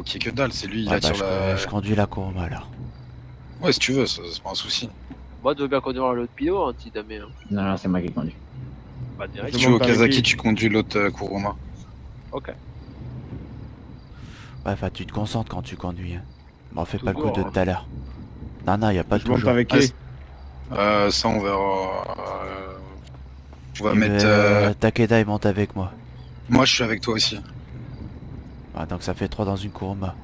Ok, que dalle, c'est lui, il Ouais, attire la... je conduis la Kuruma là. Ouais, si tu veux, c'est pas un souci. Moi, tu veux bien conduire l'autre pilote, hein, si jamais. Hein. Non, non, c'est moi qui conduis. Bah, direct. Si Je tu veux monte avec Okazaki, qui? tu conduis l'autre Kuruma. Ok. Ouais, enfin, tu te concentres quand tu conduis. Hein. M'en fais pas le coup Toujours, de hein. tout à l'heure. Non, y a pas Je monte toujours. avec qui? Ça, on verra... on va Et mettre... Takeda, il monte avec moi. Moi, je suis avec toi aussi. Ah, donc ça fait 3 dans une Kuruma.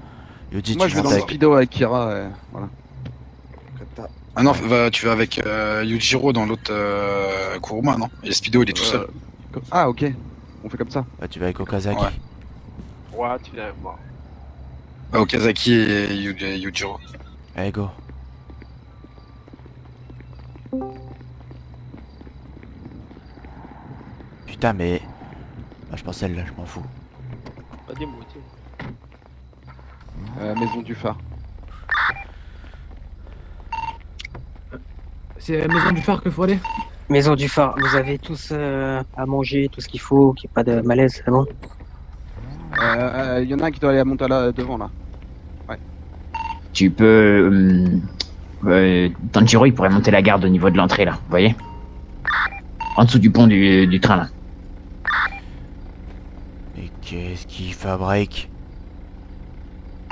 Yuji, Moi tu je vais montes dans le avec... speedo avec Kira, voilà. Ah non, tu vas avec Yujiro dans l'autre Kuruma, non? Et Speedo, il est tout seul. Ah ok, on fait comme ça. Ouais, tu vas avec Okazaki. Ouais. Ouais, tu viens avec moi. Okazaki et Yujiro. Allez, go. Putain, mais... Ah, je pense celle-là, je m'en fous. Vas-y, moi aussi. Maison du phare. C'est la maison du phare qu'il faut aller. Maison du phare, vous avez tous à manger, tout ce qu'il faut, qu'il n'y ait pas de malaise, c'est bon? Il y en a un qui doit aller monter là devant là. Tu peux... Tanjiro, il pourrait monter la garde au niveau de l'entrée, là. Vous voyez? En dessous du pont du train, là. Mais qu'est-ce qu'il fabrique?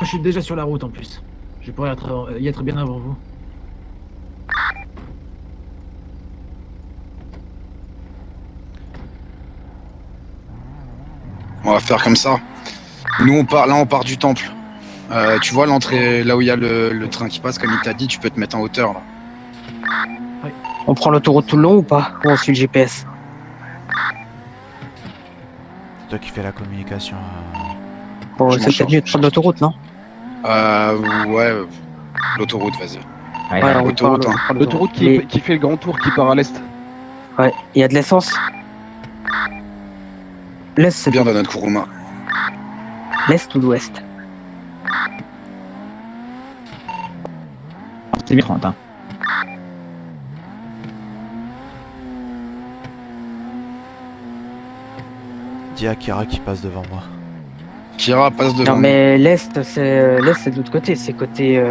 Je suis déjà sur la route en plus. Je pourrais y être bien avant vous. On va faire comme ça. Nous, on part du temple. Tu vois l'entrée, là où il y a le train qui passe, comme il t'a dit, tu peux te mettre en hauteur, là. On prend l'autoroute tout le long ou pas? Ou on suit le GPS? C'est toi qui fais la communication. Bon, Je c'est m'en peut-être mieux de prendre l'autoroute, non? Ouais, l'autoroute, vas-y. Ouais, on autoroute, prend hein. L'autoroute qui fait le grand tour qui part à l'est. Ouais, il y a de l'essence. L'est, C'est c'est bien dans notre Kuruma. l'est ou l'ouest? C'est bien 30, hein. Dis à Kira qui passe devant moi. Kira passe devant Non nous. mais l'est c'est de l'autre côté, c'est côté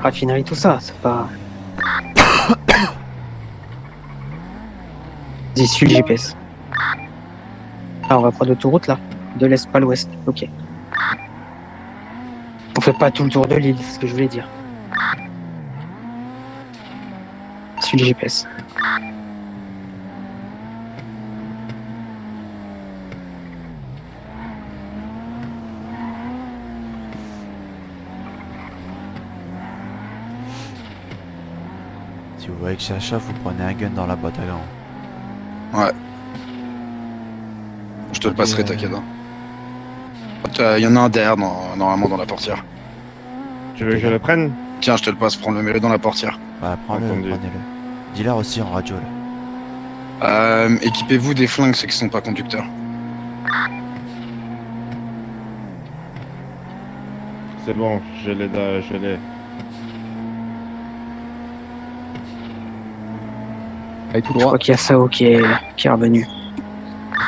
raffinerie tout ça, c'est pas. J'y suis le GPS. Ah, on va prendre l'autoroute là, de l'est pas l'ouest, ok. On fait pas tout le tour de l'île, c'est ce que je voulais dire. Suis le GPS. Si vous voyez que ça chauffe, vous prenez un gun dans la boîte à gants. Ouais. Je te le passerai, t'inquiète. Il y en a un derrière, normalement, dans la portière. Tu veux que je le prenne? Tiens, je te le passe, prends-le, mets-le dans la portière. Ouais, prends-le, Entendu. prenez-le. Dis-leur aussi en radio là. Équipez-vous des flingues, ceux qui sont pas conducteurs. C'est bon, je l'ai. Allez tout Je droit. crois qu'il y a Sao qui est revenu.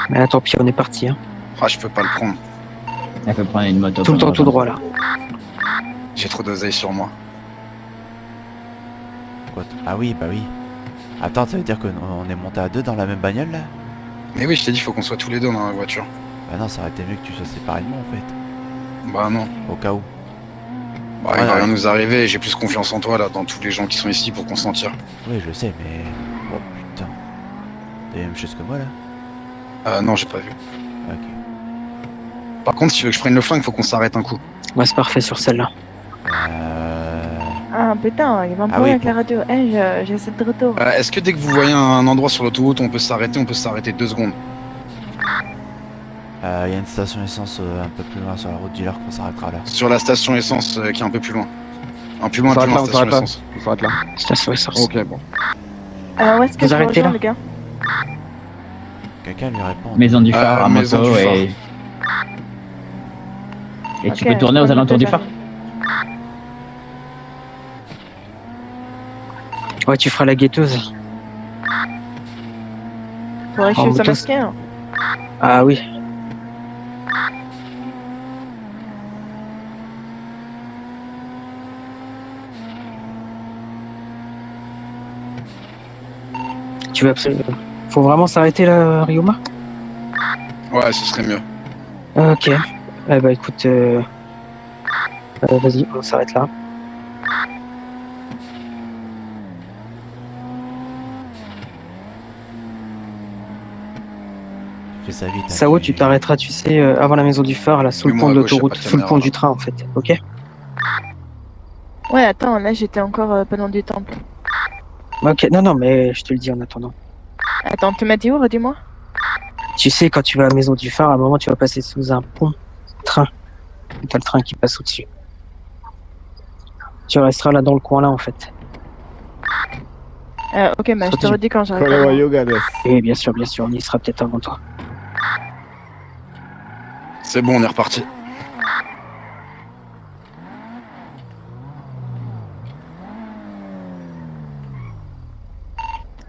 Mais là, tant pis, on est parti. Hein. Ah, je peux pas le prendre. Elle peut prendre une moto. Tout le temps tout droit là. J'ai trop d'oseille sur moi. Quoi Ah oui, bah oui. Attends, ça veut dire qu'on est monté à deux dans la même bagnole là? Mais oui, je t'ai dit, faut qu'on soit tous les deux dans la voiture. Bah non, ça aurait été mieux que tu sois séparé de moi en fait. Bah non. Au cas où. Bah, il va rien nous arriver, j'ai plus confiance en toi, là, dans tous les gens qui sont ici pour qu'on s'en tire. Oui, je sais, mais... Oh putain. T'as la même chose que moi là? Non, j'ai pas vu. Ok. Par contre, si tu veux que je prenne le flingue, faut qu'on s'arrête un coup. Ouais, c'est parfait sur celle-là. Ah putain, il va me Ah parler oui, avec la radio. Eh, j'essaie de retour. Est-ce que dès que vous voyez un endroit sur l'autoroute où on peut s'arrêter 2 secondes? y a une station essence un peu plus loin sur la route, dis-leur qu'on s'arrêtera là. Sur la station essence qui est un peu plus loin. Un plus loin, On plus loin, s'arrête là, station on essence. s'arrête là. Station essence. Ok, bon. Alors, où est-ce que Vous je arrêtez rejoins, là le gars? Quelqu'un lui répond. Maison du phare, à Maison moto du phare. Et tu Ok, peux tourner je aux prends alentours une du phare. j'arrive. Ouais, tu feras la guetteuse. Faudrait que En je sois moto, masqué. Hein. Ah oui. tu veux absolument... Faut vraiment s'arrêter là, Ryoma? Ouais, ce serait mieux. Ok. Eh bah écoute, vas-y, on s'arrête là. Fais ça vite. hein, Sao, tu t'arrêteras, tu sais, avant la maison du phare, là, sous le Mais pont moi, de à gauche, y a l'autoroute, pas de sous le pont caméra. du train, en fait. Ok? Ouais, attends, là j'étais encore pas loin du temple. Ok, non, non, mais je te le dis en attendant. Attends, tu m'as dit où, redis-moi? Tu sais, quand tu vas à la maison du phare, à un moment, tu vas passer sous un pont, train. Et t'as le train qui passe au-dessus. Tu resteras là dans le coin, là, en fait. Ok, bah je te redis quand j'arrive. これはヨガです。 Et bien sûr, on y sera peut-être avant toi. C'est bon, on est reparti.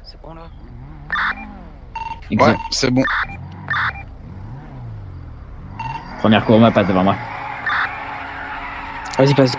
C'est bon, là? Exact. Ouais, c'est bon. Première courbe passe devant moi. Vas-y, vas-y.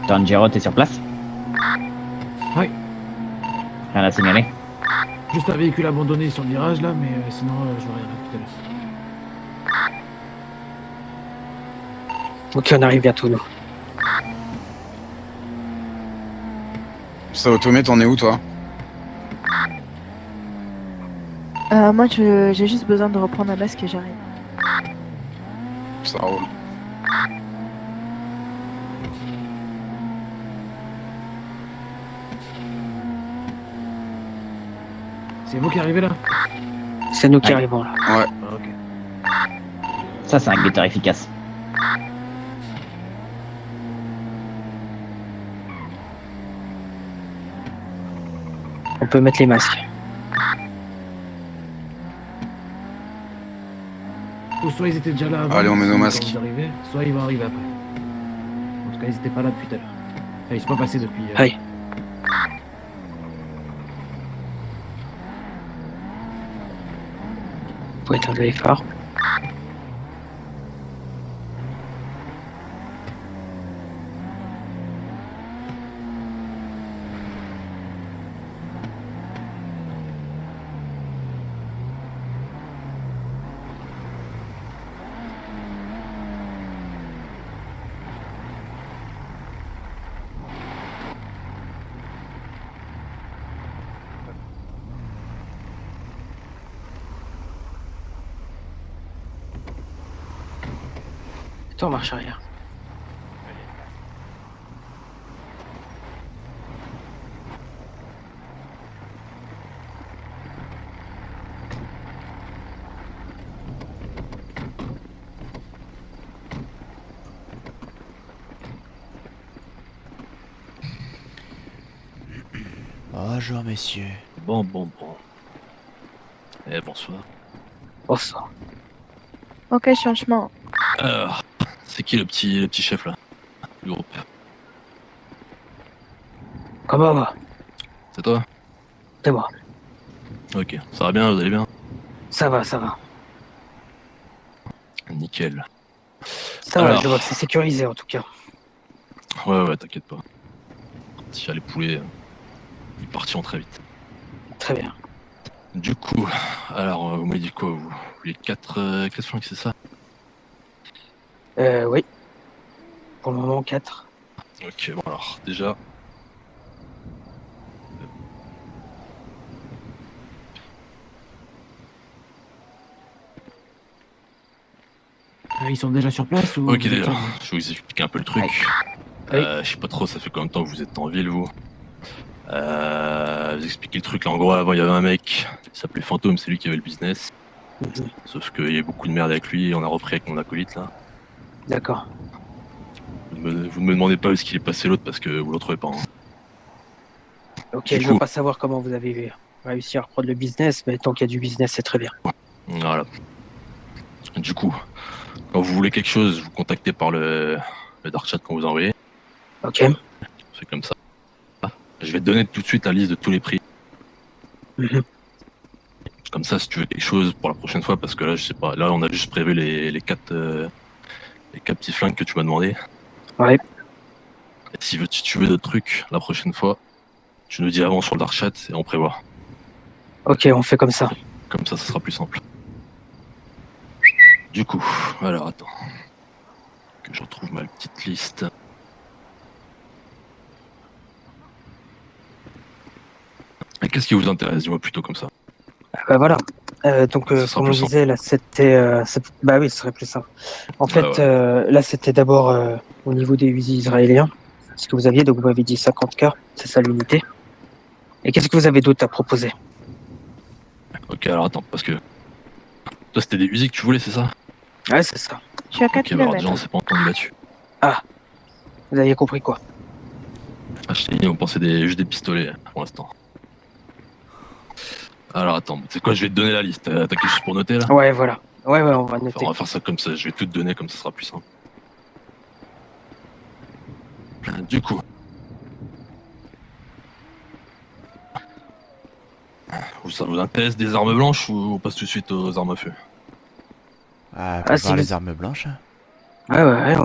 Tanjiro, t'es sur place? Oui. Rien à signaler? Juste un véhicule abandonné sur le virage là, mais sinon je vois rien tout à l'heure. Ok, on arrive bientôt, nous. Ça automé, t'en es où, toi? Moi j'ai juste besoin de reprendre un masque et j'arrive. Ça roule. C'est vous qui arrivez là? C'est nous qui Ouais. arrivons, là. Ah, ok. Ça, c'est un guetteur efficace. On peut mettre les masques. Ou soit ils étaient déjà là avant. Allez, on met nos quand masques. vous arrivez, soit ils vont arriver après. En tout cas, ils étaient pas là depuis tout à l'heure. Enfin, ils sont pas passés depuis. Aïe. Faut éteindre les phares. Toi, en marche arrière. Bonjour, messieurs. Bon. Eh, bonsoir. Bonsoir. Ok, je suis en chemin. Alors, c'est qui le petit chef là du groupe? Comment va? C'est toi? C'est moi. Ok, ça va bien, vous allez bien? Ça va, ça va. Nickel. Ça va, Alors. je vois que c'est sécurisé en tout cas. Ouais, t'inquiète pas. Si les poulets, ils partiront très vite. Très bien. Du coup, alors, vous m'avez dit quoi, vous voulez 4 flingues, c'est ça? Oui. Pour le moment, 4. Ok, bon alors, déjà... Ils sont déjà sur place ou... Ok, vous êtes déjà, seul je vais vous expliquer un peu le truc. Oui. Je sais pas trop, ça fait combien de temps que vous êtes en ville, vous? Vous expliquer le truc, là, en gros, avant, il y avait un mec, il s'appelait Fantôme, c'est lui qui avait le business. Mhm. Sauf qu'il y a eu beaucoup de merde avec lui, et on a repris avec mon acolyte, là. D'accord. Vous ne me demandez pas où est-ce qu'il est passé l'autre, parce que vous le retrouvez pas. Hein. Ok, Du je coup- veux pas savoir comment vous avez réussi à reprendre le business, mais tant qu'il y a du business, c'est très bien. Voilà. Du coup, quand vous voulez quelque chose, vous contactez par le dark chat qu'on vous a envoyé. Ok. C'est comme ça. Je vais te donner tout de suite la liste de tous les prix. Mhm. Comme ça, si tu veux quelque chose pour la prochaine fois, parce que là, je sais pas. Là, on a juste prévu les 4 petits flingues que tu m'as demandé. Ouais. Et si tu veux d'autres trucs, la prochaine fois, tu nous dis avant sur le dark chat et on prévoit. Ok, on fait comme ça. Comme ça sera plus simple. Du coup, alors attends. Que je retrouve ma petite liste. Et qu'est-ce qui vous intéresse? Dis-moi plutôt comme ça. Ah bah voilà. Donc, Ça sera comme on plus simple. disait, là, c'était... bah oui, ce serait plus simple. En fait, ouais. là, c'était d'abord au niveau des Uzi israéliens. Ce que vous aviez, donc vous m'avez dit 50K, c'est ça l'unité. Et qu'est-ce que vous avez d'autre à proposer? Ok, alors attends, parce que... Toi, c'était des Uzi que tu voulais, c'est ça? Ouais, c'est ça. Je suis à 4 Ok, bah alors déjà, on km. s'est pas entendu là-dessus. Vous aviez compris quoi? Ah, je t'ai dit, on pensait juste des pistolets, pour l'instant. Alors attends, tu sais quoi, je vais te donner la liste. T'as quelque chose pour noter, là? Ouais, voilà. Ouais, on va noter. On va faire ça comme ça, je vais tout te donner, comme ça sera plus simple. Du coup... Ça vous intéresse des armes blanches ou on passe tout de suite aux armes à feu? Ah, Ah, pour si voir vous- les armes blanches. Ouais,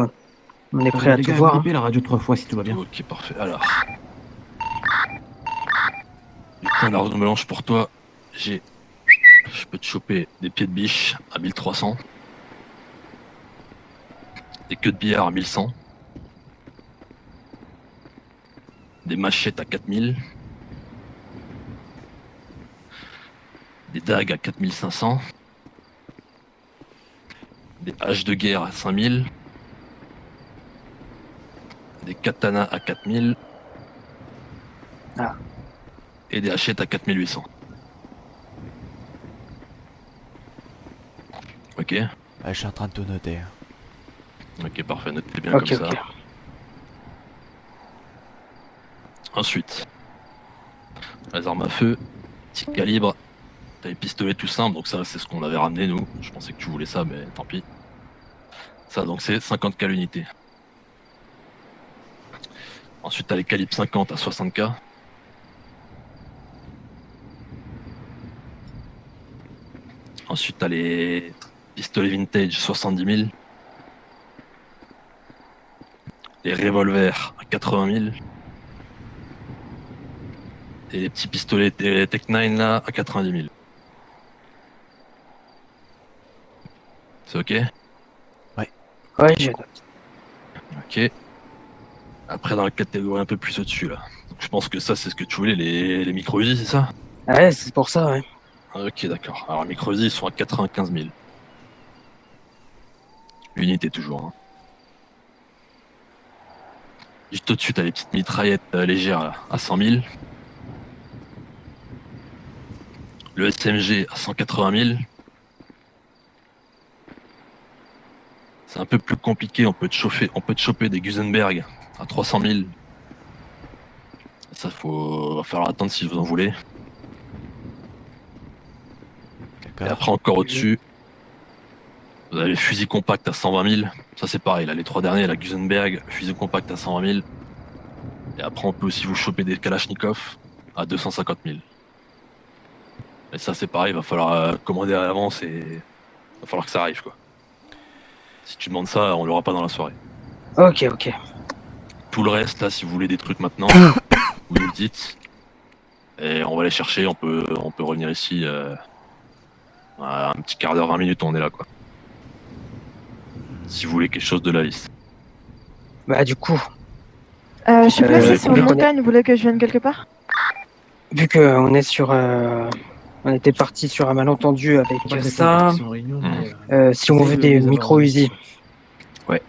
on est prêt à Les tout gars, voir. bipez la radio 3 fois si tout va bien. Ok, parfait. Alors... Du coup, un arme blanche pour toi, je peux te choper des pieds de biche à 1300. Des queues de billard à 1100. Des machettes à 4000. Des dagues à 4500. Des haches de guerre à 5000. Des katanas à 4000. Ah. Et des hachettes à 4800. Ok, Je suis en train de tout noter. ok, parfait, notez bien Ok, comme ça. ok. Ensuite, les armes à feu, petit calibre, t'as les pistolets tout simples, donc ça c'est ce qu'on avait ramené nous. Je pensais que tu voulais ça, mais tant pis. Ça donc c'est 50K l'unité. Ensuite t'as les calibres 50 à 60K. Ensuite t'as les pistolets vintage 70 000. Les revolvers à 80 000. Et les petits pistolets Tech 9 là à 90 000. C'est ok? Ouais, je note. Ok. Après dans la catégorie un peu plus au-dessus là. Donc, je pense que ça c'est ce que tu voulais, les micro-Uzi, c'est ça? Ouais, c'est pour ça, ouais. Ok, d'accord. Alors les micro-Uzi ils sont à 95 000. L'unité toujours. Hein. Juste au-dessus t'as les petites mitraillettes légères là, à 100 000. Le SMG à 180 000. C'est un peu plus compliqué, on peut te choper des Gusenberg à 300 000. Ça, va falloir attendre si vous en voulez. Et D'accord. après, encore au-dessus, vous avez le fusil compact à 120 000. Ça, c'est pareil. Là, les 3 derniers, la Gusenberg, fusil compact à 120 000. Et après, on peut aussi vous choper des Kalachnikov à 250 000. Et ça, c'est pareil. Il va falloir commander à l'avance et il va falloir que ça arrive, quoi. Si tu demandes ça, on l'aura pas dans la soirée. Ok, ok. Tout le reste, là, si vous voulez des trucs maintenant, vous nous le dites. Et on va les chercher. On peut revenir ici un petit quart d'heure, 20 minutes, on est là, quoi. Si vous voulez quelque chose de la liste. Bah du coup, Je suis Euh, placé sur une vu qu'on est- montagne, vous voulez que je vienne quelque part? vu qu'on est sur... on était parti sur un malentendu avec Pas des ça. qui sont en réunion, mais, Si on Essaye veut de des les avoir micro-usines. Ouais.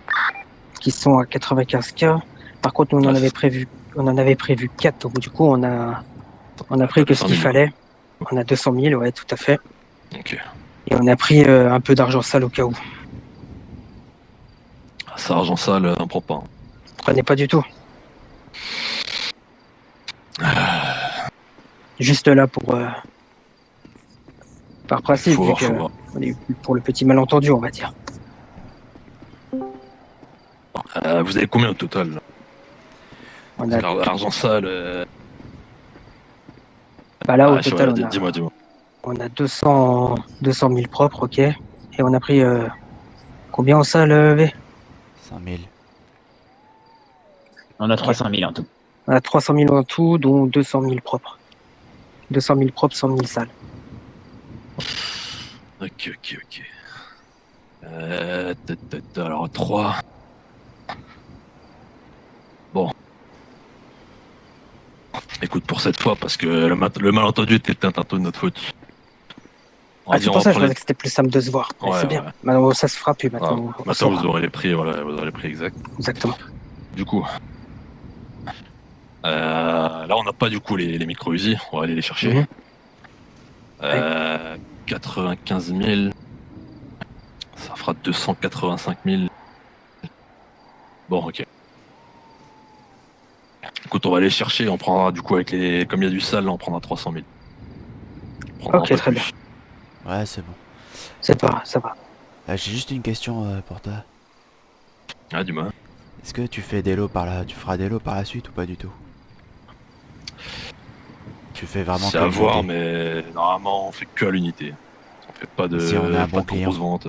Qui sont à 95K. Par contre, on en Ah, avait prévu 4. Donc du coup, on a pris que ce 200 qu'il 000. fallait. On a 200 000, ouais, tout à fait. Ok. Et on a pris un peu d'argent sale au cas où. Ça, argent sale, on prend pas. Hein. Prenez pas du tout. Juste là pour... par principe, Faut vu voir, que faut voir. on est pour le petit malentendu, on va dire. Vous avez combien au total là On a, Argent sale. bah là, au je sais total, pas, dis-moi. on a 200 000 propres, ok. Et on a pris combien en salle, V? 100 000. On a 300 000 en tout. On a 300 000 en tout, dont 200 000 propres. 200 000 propres, 100 000 salles. Ok. Alors 3. Bon. Écoute, pour cette fois, parce que le malentendu était un peu de notre faute. On va C'est dire, pour on ça que je prenait- pensais que c'était plus simple de se voir. Mais Ouais, c'est bien. ouais. Maintenant, ça se fera plus Ah, maintenant. on maintenant, saura. vous aurez les prix, voilà, vous aurez les prix exacts. Exactement. Du coup, là, on n'a pas du coup les micro-usines, on va aller les chercher. Mhm. 95 000, ça fera 285 000. Bon, ok. Écoute, on va aller chercher, on prendra du coup avec les. Comme il y a du sale, là, on prendra 300 000. On prendra Ok, pas très plus. bien. Ouais, c'est bon. C'est pas, ça va. J'ai juste une question pour toi. Ah, du moins. Est-ce que tu fais des lots tu feras des lots par la suite ou pas du tout? Tu fais vraiment C'est que à voir, l'unité. mais normalement, on fait que à l'unité. On fait pas de. Si on a un pas bon de client. grosses ventes.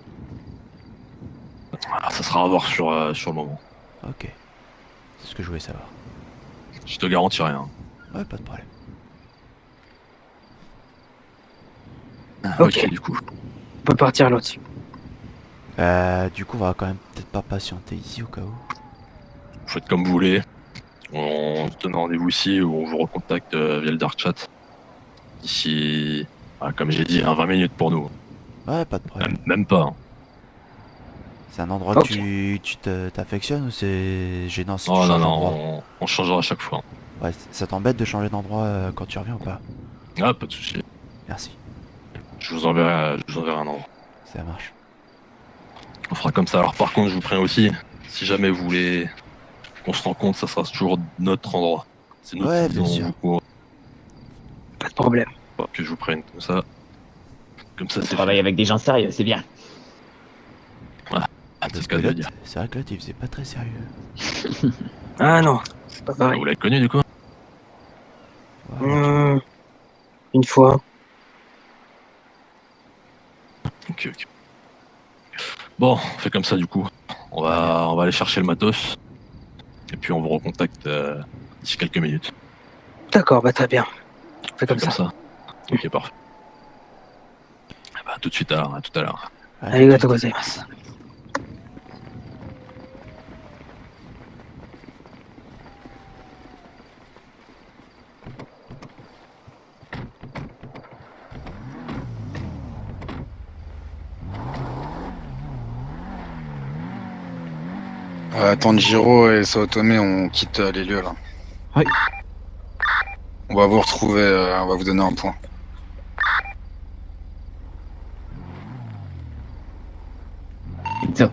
Ah, ça sera à voir sur le moment. Ok. C'est ce que je voulais savoir. Je te garantis rien. Ouais, pas de problème. Ok. Ok, du coup. On peut partir là-dessus. Du coup, on va quand même peut-être pas patienter ici au cas où. Vous faites comme vous voulez. On se donne rendez-vous ici ou on vous recontacte via le dark chat. D'ici, comme j'ai dit, 20 minutes pour nous. Ouais, pas de problème. Même pas. Hein. C'est un endroit Ok. que tu t'affectionnes ou c'est gênant si tu Oh non, changes non, d'endroit? on changera à chaque fois. Ouais, ça t'embête de changer d'endroit quand tu reviens ou pas? Ah, pas de souci. Merci, Je vous enverrai un endroit. ça marche. On fera comme ça. Alors par contre, je vous préviens aussi, si jamais vous voulez qu'on se rencontre, ça sera toujours notre endroit. C'est nous Ouais, qui bien disons sûr. vous Pas de problème. pour que je vous prenne comme ça. Comme ça, On c'est travaille fait. avec des gens sérieux, c'est bien. C'est Parce ce que qu'elle là, veut dire. c'est vrai que là, tu faisais pas très sérieux. Ah non, c'est pas pareil. Vous l'avez connu du coup? Ouais, Une fois. Ok. Bon, on fait comme ça du coup. On va aller chercher le matos. Et puis on vous recontacte d'ici quelques minutes. D'accord, bah très bien. On fait On comme fait ça. Ok, parfait. Bah, tout de suite alors, à tout à l'heure. Arigato gozaimasu. Tanjiro et Saotome, on quitte les lieux là. Oui. On va vous retrouver, on va vous donner un point. So.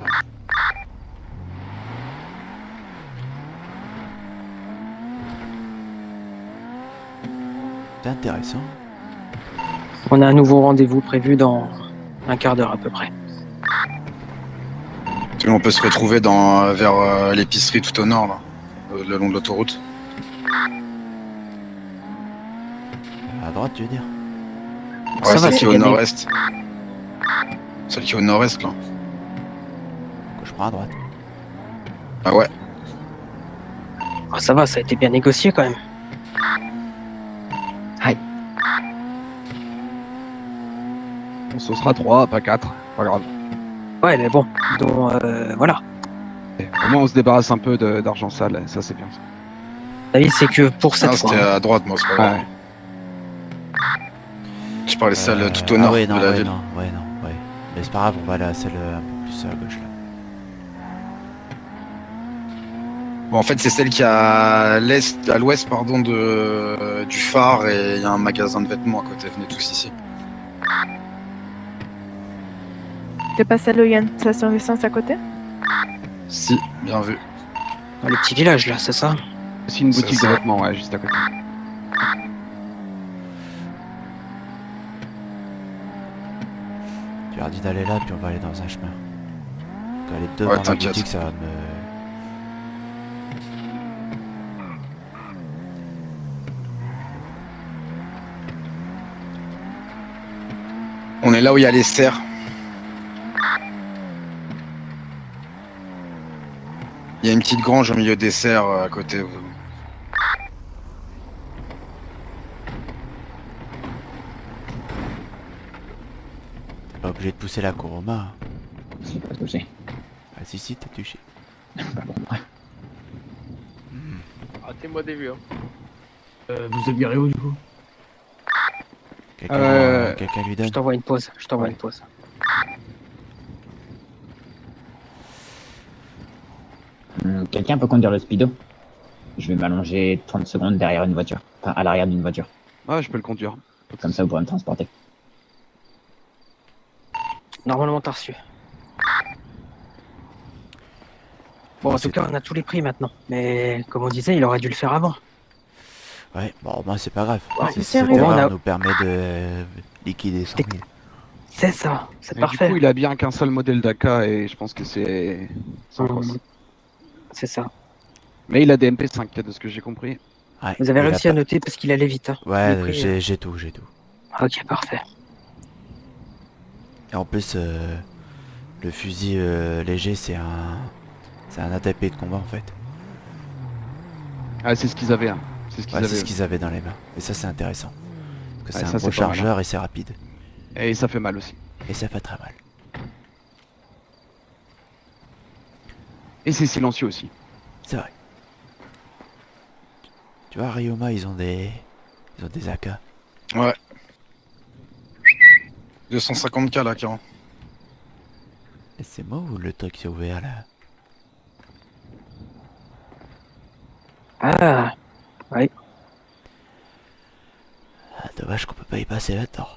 C'est intéressant. On a un nouveau rendez-vous prévu dans un quart d'heure à peu près. On peut se retrouver vers l'épicerie tout au nord, là, le long de l'autoroute. À droite, tu veux dire? Ça Ouais, va, celle qui c'est est au gagné. nord-est. Celle qui est au nord-est, là. Que je prends à droite. Ah ouais. Ah, ça va, ça a été bien négocié quand même. Bon, ce sera 3, pas 4. Pas grave. Ouais, mais bon, donc, voilà. Au moins, on se débarrasse un peu d'argent sale. Ça, c'est bien. David, c'est que pour cette Ah, fois. c'était hein. à droite, moi, c'est pas grave. Ouais. Je parlais celle tout au nord Ah ouais, non, de la ouais, ville. non, ouais, non, ouais. Mais c'est pas grave, on va aller à celle un peu plus à gauche là. Bon, en fait, c'est celle qui est à l'ouest, pardon, du phare, et il y a un magasin de vêtements à côté. Venez tous ici. C'est pas celle où il y a une station d'essence à côté? Si, bien vu. Dans le petit village là, c'est ça? C'est une C'est boutique ça. de vêtements, ouais, juste à côté. Tu leur dis d'aller là, puis on va aller dans un chemin. Aller devant Ouais, la t'inquiète. boutique, ça va me... On est là où il y a les serres. Il y a une petite grange au milieu des serres à côté. T'es pas obligé de pousser la cour aux mains. C'est pas touché. Ah si, si, t'as touché. Pas bon, ouais. Ratez-moi des vues. Hein. Vous êtes garé où du coup? Quelqu'un lui Je donne. t'envoie une pause. Je t'envoie Ouais. une pause. Quelqu'un peut conduire le speedo? Je vais m'allonger 30 secondes derrière une voiture. Enfin, à l'arrière d'une voiture. Ouais, je peux le conduire. Comme ça, vous pourrez me transporter. Normalement, t'as reçu. Bon, en tout cas, on a tous les prix maintenant. Mais comme on disait, il aurait dû le faire avant. Ouais, bon, moi c'est pas grave. Ouais, Cette c'est sérieux. erreur On a- nous permet de liquider 100 000. C'est ça, c'est Mais parfait. du coup, il a bien qu'un seul modèle d'AK et je pense que c'est sans crosse. C'est ça. Mais il a des MP5 de ce que j'ai compris. Ouais, Vous avez il a réussi à pas- noter parce qu'il allait vite. Hein. Ouais, Les prix, j'ai tout, j'ai tout. Ok, parfait. Et en plus, le fusil léger, c'est un ATP de combat en fait. Ah, c'est ce qu'ils avaient. Hein. C'est ce qu'ils Ouais, c'est avaient. ce qu'ils avaient dans les mains. Et ça, c'est intéressant. Parce que Ouais, c'est ça, un c'est gros pas mal, chargeur et c'est rapide. Et ça fait mal aussi. Et ça fait très mal. Et c'est silencieux aussi. C'est vrai. Tu vois, Ryoma, ils ont des AK. Ouais. 250K là, Caron. Et c'est moi ou le truc s'est ouvert là? Ah, Ah, dommage qu'on peut pas y passer là-dedans.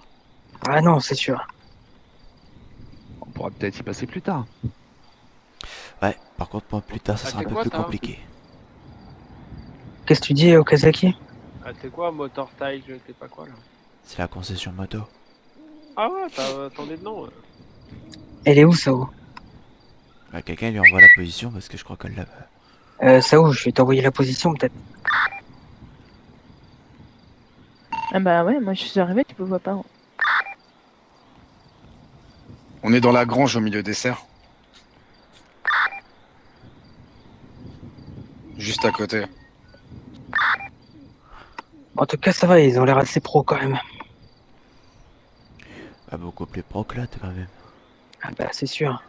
ah non, c'est sûr. On pourra peut-être y passer plus tard. Ouais, par contre, moi plus tard, ça Ah, sera un c'est peu quoi, plus ça compliqué. Qu'est-ce que tu dis, Okazaki? Ah, c'est quoi, Motor Tile, je sais pas quoi là. C'est la concession moto. Ah ouais, attendez de nom. Elle est où, Sao? Bah, quelqu'un lui envoie la position parce que je crois qu'elle l'a. Sao, je vais t'envoyer la position peut-être. Ah bah ouais, moi je suis arrivé, tu me vois pas. On est dans la grange au milieu des serres. Juste à côté. En tout cas, ça va, ils ont l'air assez pro quand même. Pas beaucoup plus pro que là, quand même. Ah bah, c'est sûr.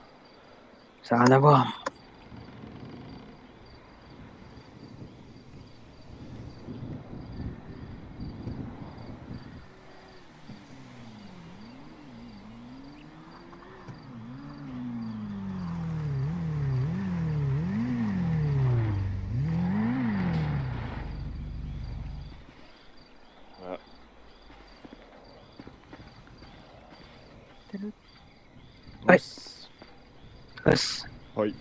Ça n'a rien à voir. Ouais. Os. Oui.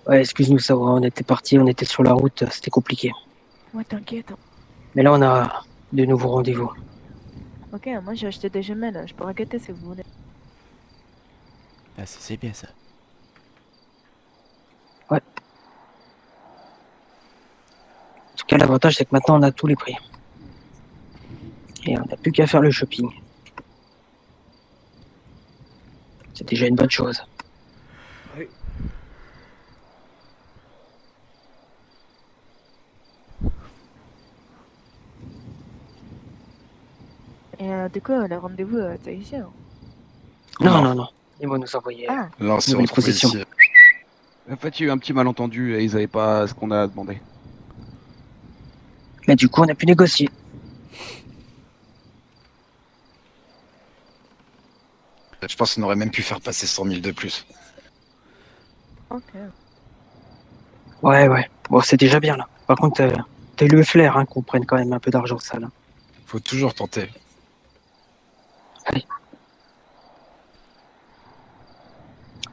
Ouais, excuse-nous, Sao, on était parti, on était sur la route, c'était compliqué. Ouais, t'inquiète. Mais là, on a de nouveaux rendez-vous. Ok, moi j'ai acheté des jumelles, je pourrais guetter si vous voulez. Ah, c'est bien ça. En tout cas, l'avantage, c'est que maintenant, on a tous les prix. Et on n'a plus qu'à faire le shopping. C'est déjà une bonne chose. Et du coup, le rendez-vous, c'est ici. Hein. Non. Ils vont nous envoyer. Ah, Là, on s'est Nouvelle retrouvé position. ici. En fait, il y a eu un petit malentendu et ils avaient pas ce qu'on a demandé. Mais du coup, on a pu négocier. Je pense qu'on aurait même pu faire passer 100 000 de plus. ok. Ouais. Bon, c'est déjà bien, là. Par contre, t'as eu le flair hein, qu'on prenne quand même un peu d'argent sale. Hein. Faut toujours tenter.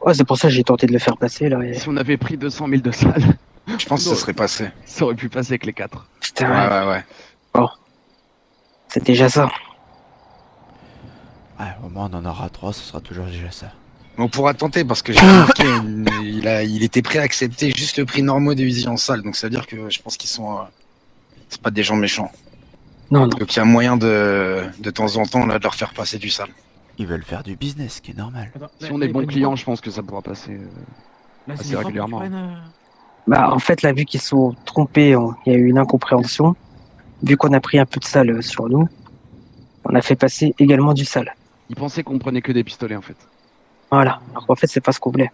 Ouais, c'est pour ça que j'ai tenté de le faire passer, là. Et... Si on avait pris 200 000 de salles, Je pense que ça serait passé. ça aurait pu passer avec les 4. Putain, Ouais. c'est déjà ça. Ouais, au moins on en aura 3, ce sera toujours déjà ça. Mais on pourra tenter parce que j'ai remarqué, il était prêt à accepter juste le prix normaux des usines en salle. Donc ça veut dire que je pense qu'ils sont. C'est pas des gens méchants. Non. Donc il y a moyen de temps en temps là, de leur faire passer du sale. Ils veulent faire du business, ce qui est normal. Attends, Si là, on là, est ils bon prennent du client, temps. je pense que ça pourra passer. Là, assez c'est du temps régulièrement. qu'ils prennent, Bah, en fait, là, vu qu'ils sont trompés, il y a eu une incompréhension. Vu qu'on a pris un peu de sale sur nous, on a fait passer également du sale. Ils pensaient qu'on prenait que des pistolets en fait. Voilà. Alors qu'en fait, c'est pas ce qu'on voulait.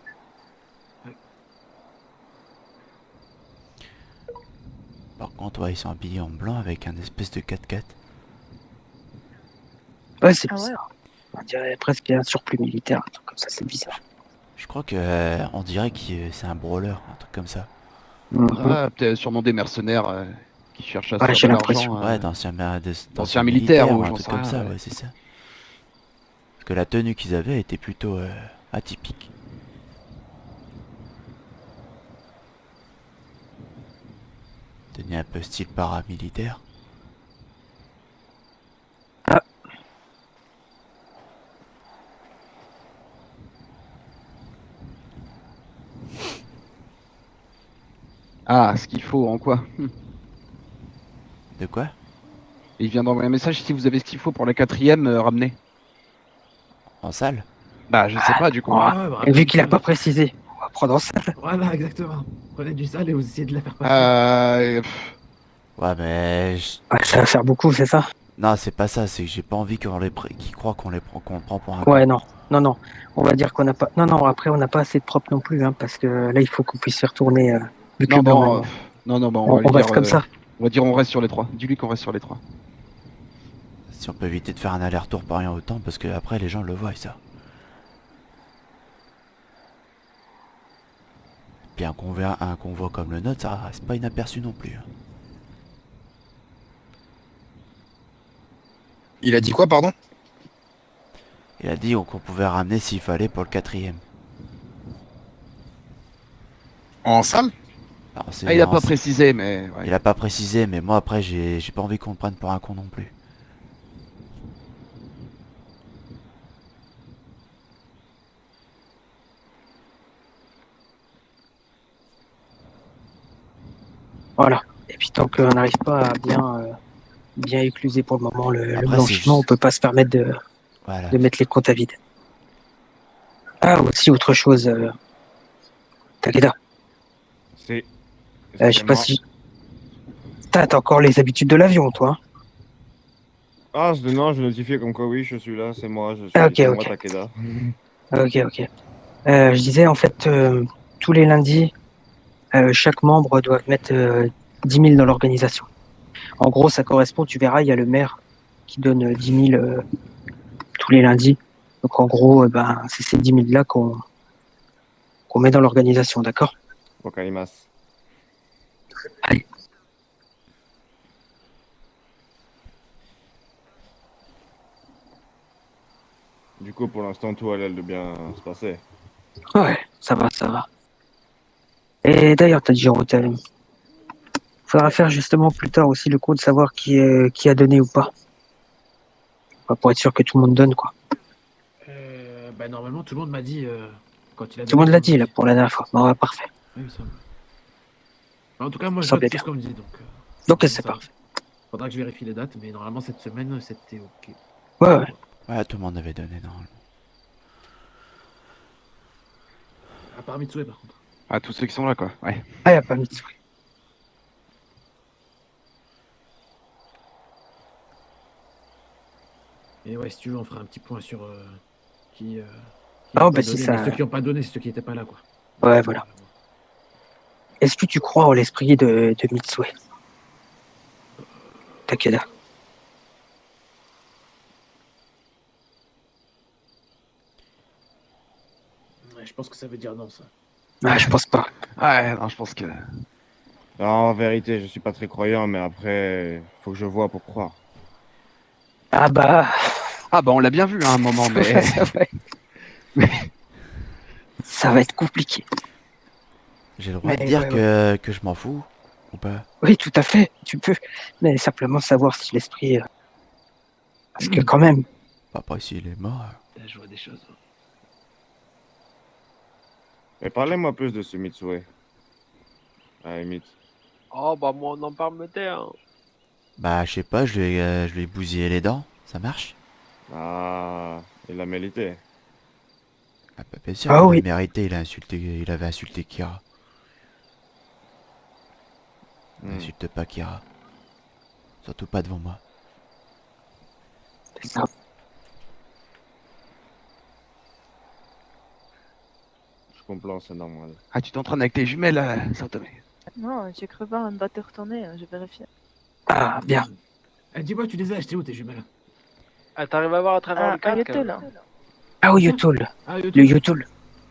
Par contre, ouais, ils sont habillés en blanc avec un espèce de 4x4. Ouais, c'est Ah ouais. bizarre. On dirait presque un surplus militaire, un truc comme ça, c'est bizarre. Je crois que on dirait que c'est un brawler, un truc comme ça. Mhm. Ah, peut-être sûrement des mercenaires qui cherchent à se Ouais, faire j'ai de l'impression. l'argent. Ouais, d'anciens militaire ou un j'en truc sais comme rien, ça, ouais. ouais, c'est ça. Parce que la tenue qu'ils avaient était plutôt atypique. Tenue un peu style paramilitaire. Ah, ce qu'il faut en quoi De quoi? Il vient d'envoyer un message si vous avez ce qu'il faut pour la 4ème, ramenez. En salle? Bah, je sais pas du coup. Ouais. Ah ouais, bah, Et vu qu'il a sale. pas précisé, on va prendre en salle. Voilà, exactement. Prenez du sale et vous essayez de la faire passer. Ouais, mais... Ouais, ça va faire beaucoup, c'est ça? Non, c'est pas ça, c'est que j'ai pas envie qu'ils croient qu'on le prend pour un Ouais, non. On va dire qu'on n'a pas. Non, après, on n'a pas assez de propres non plus, hein, parce que là, il faut qu'on puisse se retourner. Vu que Non, bon, bah, on lui reste dire, comme ça. On va dire on reste sur les 3. Dis-lui qu'on reste sur les 3. Si on peut éviter de faire un aller-retour par rien autant, parce que après les gens le voient, ça. Puis un convoi comme le nôtre, ça reste pas inaperçu non plus. Hein. Il a dit quoi, pardon? Il a dit qu'on pouvait ramener s'il fallait pour le 4ème. En salle? Alors, c'est- Ah, il a non, pas c'est- précisé, mais. Ouais. Il a pas précisé, mais moi après j'ai pas envie qu'on me prenne pour un con non plus. Voilà. Et puis, tant qu'on n'arrive pas à bien écluser pour le moment le Après, blanchiment, c'est on peut pas se permettre Voilà. de mettre les comptes à vide. Ah, aussi, autre chose. Takeda, C'est. je sais pas si. T'as encore les habitudes de l'avion, toi. Ah, non, je notifiais comme quoi, oui, je suis là, c'est moi, je suis Ah, ok, c'est moi, ok. Takeda. Ok. Je disais, en fait, tous les lundis, chaque membre doit mettre 10 000 dans l'organisation. En gros, ça correspond, tu verras, il y a le maire qui donne 10 000 tous les lundis. Donc, en gros, c'est ces 10 000 là qu'on met dans l'organisation, d'accord? Wakaimasu. Allez. Du coup, pour l'instant, tout a l'air de bien se passer. Ouais, ça va. Et d'ailleurs, t'as dit, faut Faudra faire justement plus tard aussi le coup de savoir qui a donné ou pas. Enfin, pour être sûr que tout le monde donne, quoi. Bah, normalement, tout le monde m'a dit quand il a Tout le monde donné, l'a dit, là, pour la dernière fois. Bon, ouais, parfait. Oui, il me semble. En tout cas, moi, je Ça note va tout bien. ce qu'on me dit, donc. Donc, bon, c'est ça- parfait. Faudra que je vérifie les dates, mais normalement, cette semaine, c'était ok. Ouais, ouais. Ouais, tout le monde avait donné normalement. À part Mitsue, par contre. Ah, tous ceux qui sont là, quoi. Ouais. Ah, y a pas Mitsui. Et ouais, si tu veux, on fera un petit point sur qui. Ah, a bah, pas si donné, ça- mais ceux qui n'ont pas donné, c'est ceux qui n'étaient pas là, quoi. Ouais, voilà. Est-ce que tu crois en l'esprit de Mitsui Takeda. Ouais, je pense que ça veut dire non, ça. Ah, je pense pas. Ouais, non, je pense que. Non, en vérité, je suis pas très croyant, mais après, faut que je vois pour croire. Ah bah... Ah, bah, on l'a bien vu à un moment, mais. ouais. Ça va être compliqué. J'ai le droit de Mais dire ouais, que je m'en fous ou pas? Oui, tout à fait, tu peux. Mais simplement savoir si l'esprit... Parce que quand même... Pas si il est mort. Là, je vois des choses. Mais parlez-moi plus de ce Mitsue. À la limite. Oh, bah, moi, on en parle me taire. Bah, je sais pas, je lui ai bousillé les dents. Ça marche? Ah, il a mérité. Ah, bah, bien sûr Ah qu'il oui. a mérité, il avait insulté Kira. N'insulte pas Kira. Surtout pas devant moi. C'est ça. Je comprends, c'est normal. Ah, tu t'entraînes avec tes jumelles, Saint-Tomé. Non, j'ai cru voir une voiture tourner, j'ai vérifié. Ah, bien. Dis-moi, tu les as achetés où, tes jumelles? Ah, t'arrives à voir à travers le casque là. Ah oui, Yotul. Ah, Le Yotul.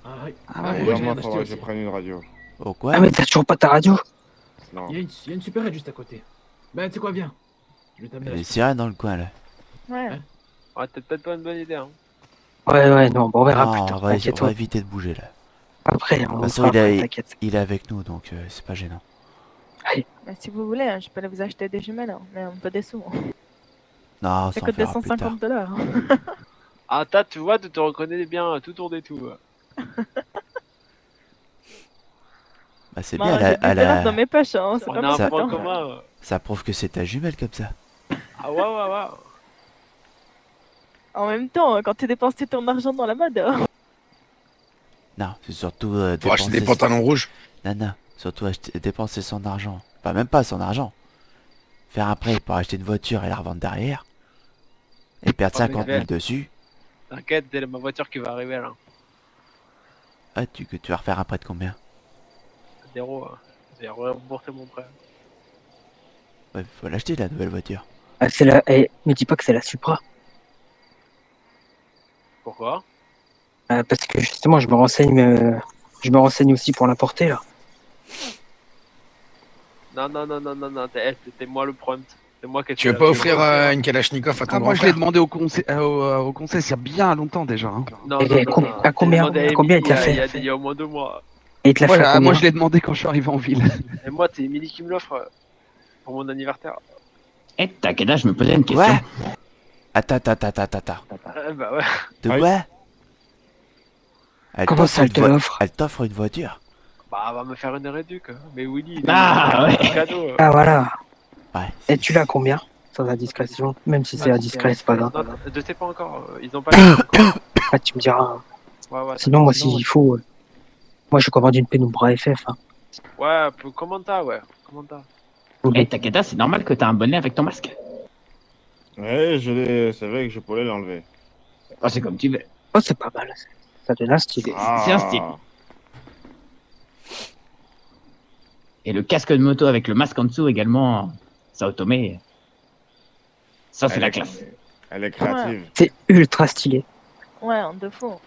Ah, oui. Ah, Ah, ouais. ouais, Déjà, j'ai moi, rien faudrait acheté que je aussi. prenne une radio. Oh quoi? Ah, mais t'as toujours pas ta radio? Non. Il y a une supérette juste à côté. Bah, tu sais quoi, viens. Je vais Il y t'amener a la des supérette. sirènes dans le coin là. Ouais. Ouais, t'as peut-être pas une bonne idée, hein. Ouais, non, bon, on verra plus Non, tard, on va t'inquiète. éviter de bouger là. Après, De on toute façon, fera après, t'inquiète. il est avec nous donc c'est pas gênant. Bah, si vous voulez, je peux aller vous acheter des jumelles, mais un peu des sous. Non, Ça ça en coûte fera plus tard. $250. Ah, tu vois, tu te reconnais bien tout tour des tout. Bah c'est Bon, bien, j'ai des dollars dans mes poches, hein, c'est On pas a un Ça- point important. commun. ça prouve que c'est ta jumelle comme ça. Ah, ouais. En même temps, quand tu dépenses tout ton argent dans la mode, Non, c'est surtout Pour acheter des pantalons rouges. Non, surtout dépenser son argent. Enfin, même pas son argent. Faire un prêt pour acheter une voiture et la revendre derrière. Et perdre Oh, mais 50 000 belle. dessus. T'inquiète, c'est ma voiture qui va arriver là. Ah, tu vas refaire un prêt de combien? Zéro. Je vais rembourser mon prêt. Ouais, faut l'acheter la nouvelle voiture. Ah, c'est la... Eh, me dis pas que c'est la Supra. Pourquoi? Parce que justement, je me renseigne aussi pour l'importer, là. Non, c'était moi le prompt. C'est moi qui ai Tu fait veux la pas pub. offrir une Kalachnikov à ton Ah, grand moi, je l'ai frère? demandé au conseil il y a bien longtemps déjà. Hein. Non, Et à combien J'ai demandé il te l'a Emily fait il y a au moins 2 mois. Et il te l'a fait à Moi, combien je l'ai demandé quand je suis arrivé en ville. Et moi, c'est Emily qui me l'offre pour mon anniversaire. Eh, Takeda, je me posais une question. Ouais. Attends. Bah ouais. De Ah oui. quoi? Elle Comment ça, elle te l'offre? Elle t'offre une voiture. Bah, elle va me faire une réduc. Mais Willy, Ah, ouais. un cadeau. Ah, voilà. Ouais. Et tu l'as combien? Sans indiscrétion. Même si c'est indiscret, c'est pas grave. Non, je sais pas encore. Ils ont pas dit encore. Ah, tu me diras. Ouais, Sinon, moi, s'il faut... Moi, je commande une pénombre FF. Hein. Ouais, comment t'as, ouais. Comment t'as? Eh, Takeda, c'est normal que t'as un bonnet avec ton masque. Ouais, c'est vrai que je pourrais l'enlever. Oh, c'est comme tu veux. Oh, c'est pas mal. Ça donne un style. C'est un style. Et le casque de moto avec le masque en dessous également, ça automé. Ça, c'est Elle la est- classe. Elle est créative. C'est ultra stylé. ouais, en deux fois.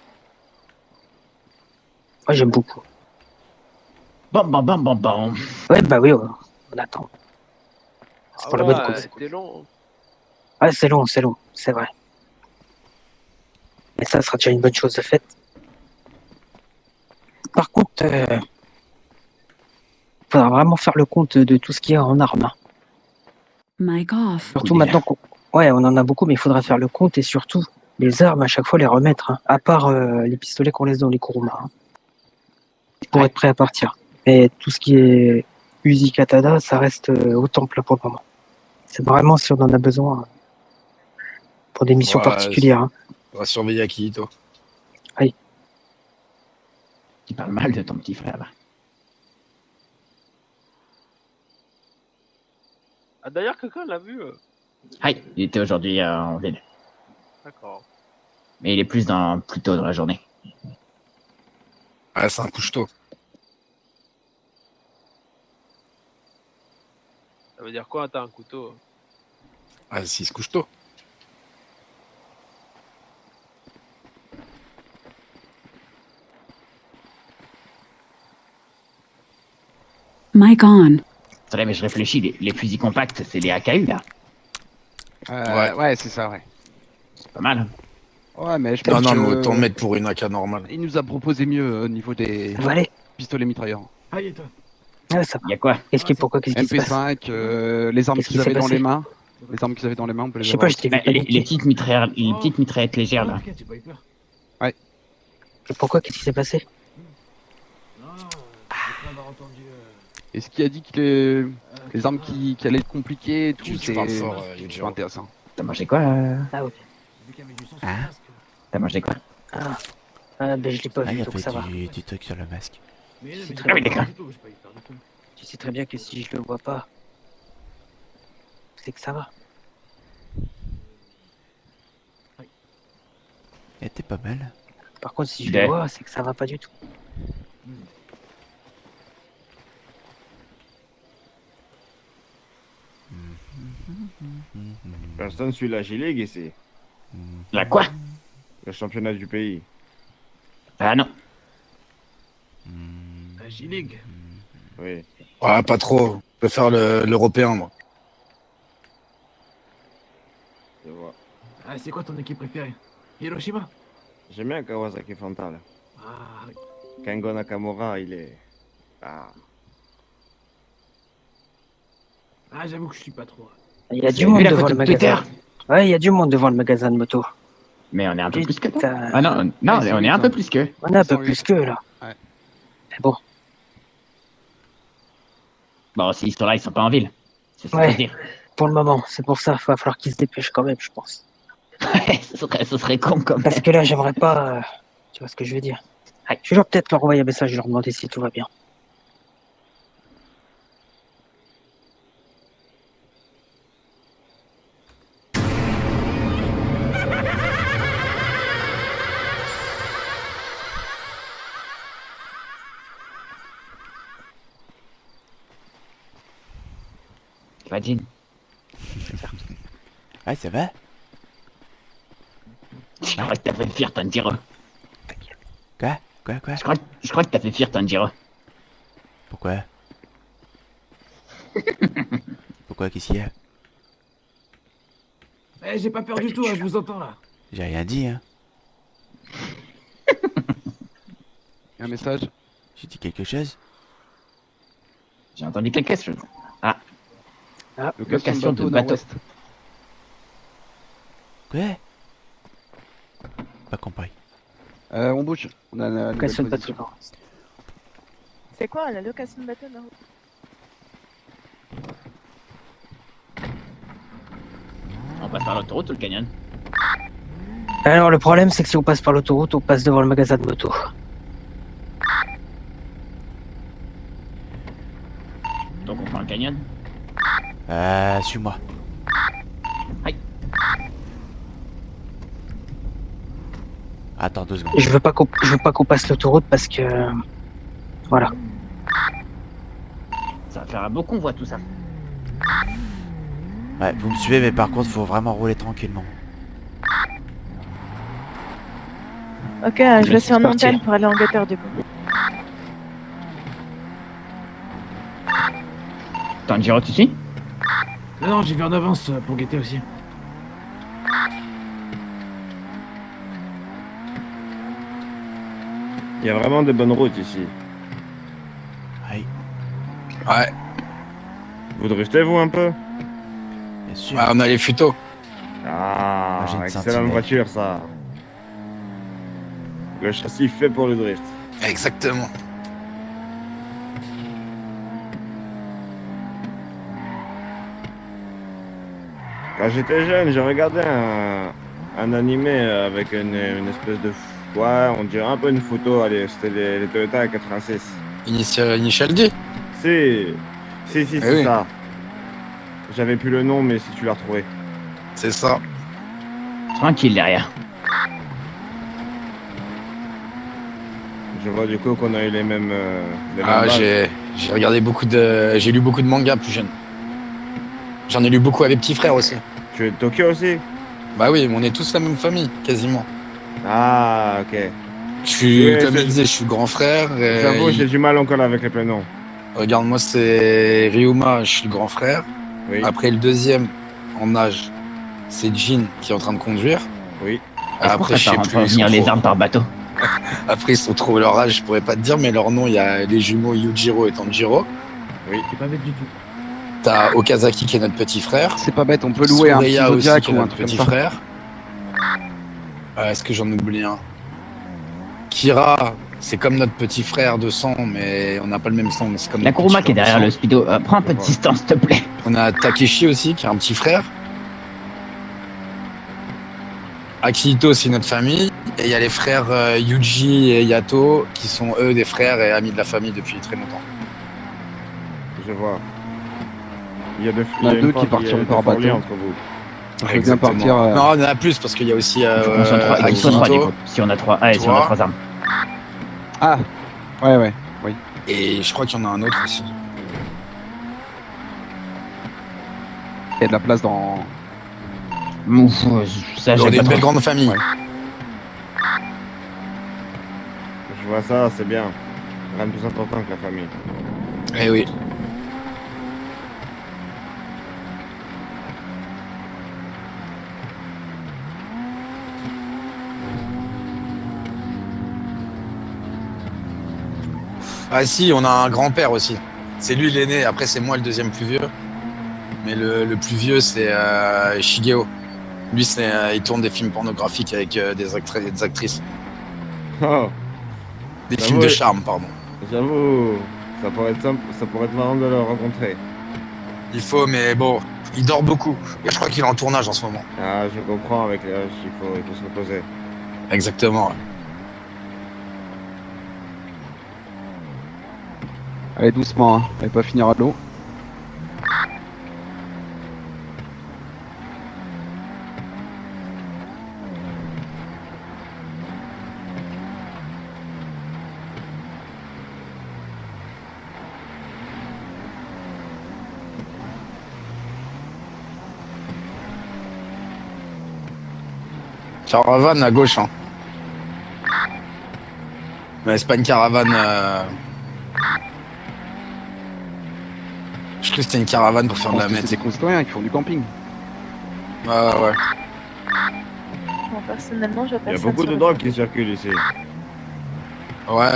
Moi, j'aime beaucoup. Bon. Ouais, bah oui, on attend. C'est pour la bonne cause. C'était long. Ah, c'est long, c'est vrai. Mais ça sera déjà une bonne chose de faite. Par contre, faudra vraiment faire le compte de tout ce qu'il y a en armes. Hein. Mic off. Surtout Oui, maintenant qu'on... Ouais, on en a beaucoup, mais il faudra faire le compte et surtout, les armes, à chaque fois, les remettre. Hein. À part les pistolets qu'on laisse dans les Kuruma. Hein. Pour être prêt à partir. Mais tout ce qui est Uzi Katana, ça reste au temple pour le moment. C'est vraiment si on en a besoin pour des missions Ouais, particulières. Hein. On va surveiller Akihito. Tu parles mal de ton petit frère, là. Ah, d'ailleurs, quelqu'un l'a vu. Aïe, il était aujourd'hui en ville. D'accord. Mais il est plus tôt dans la journée. Ouais, c'est un couche-tôt. Ça veut dire quoi, t'as un couteau? Ouais, s'il se couche tôt. Mic on. C'est vrai, mais je réfléchis, les fusils compacts, c'est les AKU, là. Ouais, c'est ça, ouais. C'est pas mal. Ouais, mais je Non, pense non, que... mais autant mettre pour une AK normale. Il nous a proposé mieux au niveau des Allez, pistolets mitrailleurs. Ah, et toi? ouais, ça va. Il y a quoi? Qu'est-ce qui se passe? MP5, les armes Qu'est-ce qui qu'ils s'est avaient dans passé les mains. Les armes qu'ils avaient dans les mains, on peut les Je sais avoir pas, je t'ai vu Bah, les paniquer. petites mitraillettes légères, là. T'inquiète, j'ai pas eu peur. Et pourquoi? Qu'est-ce qui s'est passé? Non, j'ai pas avoir entendu. Et ce qui a dit que les armes qui allaient être compliquées et tout, Tu c'est parles fort, pas Yujiro. intéressant. T'as mangé quoi Ah, ok. Vu qu'il y avait du sang sur Hein le masque. T'as mangé quoi? Ah, ben je l'ai pas Ah, vu, il a donc fait ça va. du truc sur le masque. Mais C'est j'ai très pas eu bien. peur du tout, j'ai pas eu peur du tout. Tu sais très bien que si je le vois pas, c'est que ça va. Elle était pas mal. Par contre, si je Ouais. le vois, c'est que ça va pas du tout. Personne suit la G-League ici. La quoi? Le championnat du pays. Ah non. La J-League. Oui. Ouais, pas trop. Je préfère l'européen, moi. Je vois. Ah, c'est quoi ton équipe préférée? Hiroshima? J'aime bien Kawasaki Frontale. Ah, oui. Kengo Nakamura, il est... Ah. Ah, j'avoue que je suis pas trop. Il y a Vous du avez vu monde la devant photo le de Twitter? magasin. Ouais, il y a du monde devant le magasin de moto. Mais on est un peu plus que toi. Putain, Ah non, non, Ouais, on est un peu plus que. on est un peu 108. plus qu'eux, là. Ouais. Mais bon, Bon, s'ils sont là, ils sont pas en ville. C'est ce qu'il Ouais. faut dire. pour le moment, c'est pour ça, il va falloir qu'ils se dépêchent quand même, je pense. ce serait con comme. Parce que là, j'aimerais pas... Tu vois ce que je veux dire? Ouais. Je vais peut-être leur envoyer un message et leur demander si tout va bien. Va, Jean. Ouais, ça va? Je crois que t'as fait fuir Tanjiro. Quoi? Je crois que t'as fait fuir Tanjiro. Pourquoi? Pourquoi? Qu'est-ce qu'il y a? Eh, j'ai pas peur du tout, hein, je vous entends là. J'ai rien dit, hein. Il y a un message. J'ai dit quelque chose? J'ai entendu quelque chose. Location de bateau bateau. nord-ouest. Quoi? Pas compris. On bouge. On a la nouvelle Location de bateau, position. non. C'est quoi la location de bateau, non? On passe par l'autoroute ou le canyon? Alors, le problème, c'est que si on passe par l'autoroute, on passe devant le magasin de moto. Donc on prend le canyon? Suis-moi. Aïe. Attends 2 secondes. Et je veux pas qu'on passe l'autoroute parce que... Voilà. Ça va faire un beau convoi tout ça. Ouais, vous me suivez, mais par contre, faut vraiment rouler tranquillement. Ok, je vais sur c'est parti. montagne pour aller en guetteur du coup. Tanjiro, tu suis? Non, non, j'y vais en avance pour guetter aussi. Il y a vraiment de bonnes routes ici. Aïe. Ouais. Vous driftez, vous, un peu? Bien sûr. On a les futos. Ah, Moi, j'ai une excellente Sentinelle. voiture, ça. Le châssis fait pour le drift. Exactement. Quand j'étais jeune, j'ai regardé un animé avec une espèce de... Ouais, on dirait un peu une photo. Allez, c'était les Toyota 86. Initial D. Si, c'est oui. ça. J'avais plus le nom, mais si tu l'as retrouvé. C'est ça. Tranquille derrière. Je vois du coup qu'on a eu les mêmes. Ah, j'ai regardé beaucoup de. J'ai lu beaucoup de mangas plus jeune. J'en ai lu beaucoup avec petit frère aussi. Tu es de Tokyo aussi? Bah oui, on est tous la même famille, quasiment. Ah, ok. Je suis, Oui, comme c'est- il disait, je suis grand frère. et J'avoue, j'ai du mal encore avec les prénoms. Regarde, moi c'est Ryuma, je suis le grand frère. Oui, Après le deuxième en âge, c'est Jin qui est en train de conduire. oui. Après, je sais on plus. peut ils sont venir les trop- armes par bateau. Après, ils se retrouvent leur âge, je pourrais pas te dire, mais leur nom, il y a les jumeaux Yujiro et Tanjiro. C'est pas bête du tout. T'as Okazaki qui est notre petit frère. C'est pas bête, on peut louer un petit Tsureya aussi Zodiac qui est ou un notre truc comme petit ça. frère. Est-ce que j'en oublie un? Kira, c'est comme notre petit frère de sang, mais on n'a pas le même sang. Mais c'est comme La notre Kuruma petit qui est frère de derrière le sang. speedo. Prends un peu de distance, s'il te plaît. On a Takeshi aussi, qui est un petit frère. Akihito, c'est notre famille. Et il y a les frères Yuji et Yato, qui sont eux des frères et amis de la famille depuis très longtemps. Je vois. Il y a deux, Il y en a une deux fois qui qu'il y a partiront des par forliers bateau. entre vous. On peut bien partir. Non, il y en a plus parce qu'il y a aussi Il faut qu'on soit trois, il faut qu'on soit trois, du coup. Si on a trois, si on a toi. trois armes. Ah, ouais. Et je crois qu'il y en a un autre aussi. Il y a de la place dans. Ouf, ça, On j'aime est pas une belle trop. grande famille. Je vois ça, c'est bien. Rien de plus important que la famille. Eh oui. Ah si, on a un grand-père aussi. C'est lui l'aîné, après c'est moi le deuxième plus vieux. Mais le plus vieux c'est Shigeo. Lui il tourne des films pornographiques avec des actrices. Oh, Des Bah films ouais. de charme, pardon. j'avoue, ça pourrait être simple, ça pourrait être marrant de le rencontrer. Il faut, mais bon, il dort beaucoup. Et je crois qu'il est en tournage en ce moment. Ah, je comprends, avec l'âge, il faut se reposer. Exactement. Ouais. Allez, doucement, hein. Allez pas finir à l'eau. Caravane à gauche, hein. Mais c'est pas une caravane. Je crois que c'était une caravane pour faire de la C'est meth. des concitoyens qui font du camping. Ouais. Bon, personnellement, je Il y a personne beaucoup sur de le drogues côté. qui circulent ici. Ouais.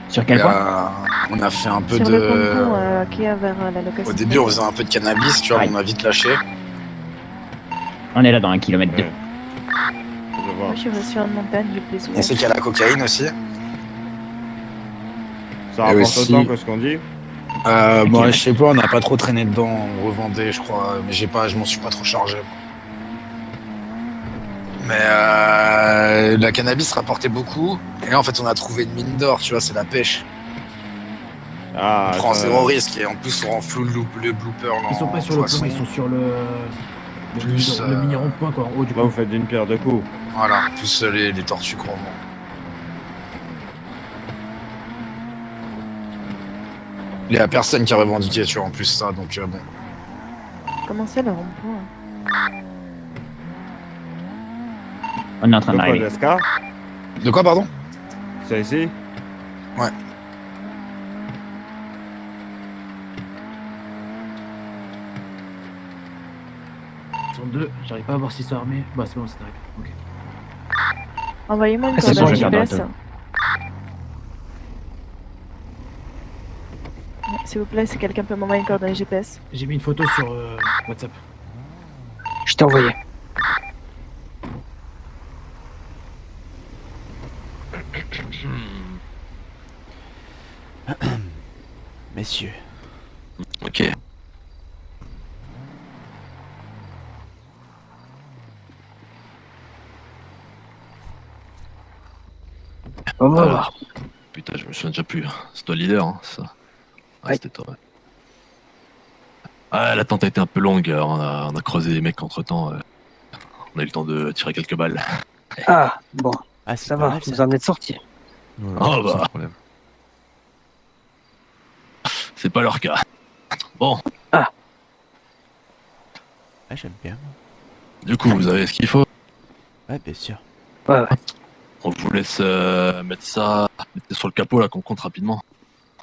Sur quel point On a fait un peu Sur de. le ponton qui est vers la location. Au début, on faisait un peu de cannabis, tu vois, Ouais. on a vite lâché. On est là dans 1 km 2. Ouais. Je vois. Moi, je suis sur une montagne du plus On sait qu'il y a la cocaïne aussi. Ça rapporte aussi- autant que ce qu'on dit. Bon, je sais pas, on n'a pas trop traîné dedans, on revendait, je crois, mais je m'en suis pas trop chargé. Mais la cannabis rapportait beaucoup. Et là, en fait, on a trouvé une mine d'or, tu vois, c'est la pêche. Ah, On prend ça- zéro risque et en plus, on rend flou le blooper. Ils sont pas sur le plan, ils sont sur le Plus, le mini rond-point quoi, en haut du Là, coup. vous faites d'une pierre deux coups. Voilà, plus les tortues couramment. Il y a personne qui a revendiqué, tu vois, en plus ça, donc bon. Comment c'est le rond-point? On est en train Donc, d'arriver. Odeska, De quoi, pardon? c'est ici. Ouais. Ils sont deux, j'arrive pas à voir s'ils sont armés. Bah c'est bon, c'est arrivé. Ok. Envoyez-moi une Ah, c'est bon, coordonnée je regarde GPS. un S'il vous plaît, si quelqu'un peut m'envoyer une coordonnée GPS. J'ai mis une photo sur WhatsApp. Je t'ai envoyé. Messieurs, Ok. On va Ah. voir. Putain, je me souviens déjà plus. C'est toi le leader, hein, c'est ça. Ah, Ouais. c'était toi, ouais. Ah, l'attente a été un peu longue. On a creusé les mecs entre temps. On a eu le temps de tirer quelques balles. Ah, bon, ah, c'est ça pas va, mal, vous ça. en êtes sortis. Oh bah. C'est pas leur cas. Bon, Ah, j'aime bien. moi. du coup, vous avez ce qu'il faut. Ouais, bien sûr. Ouais, ouais. On vous laisse mettre ça mettez sur le capot là qu'on compte rapidement.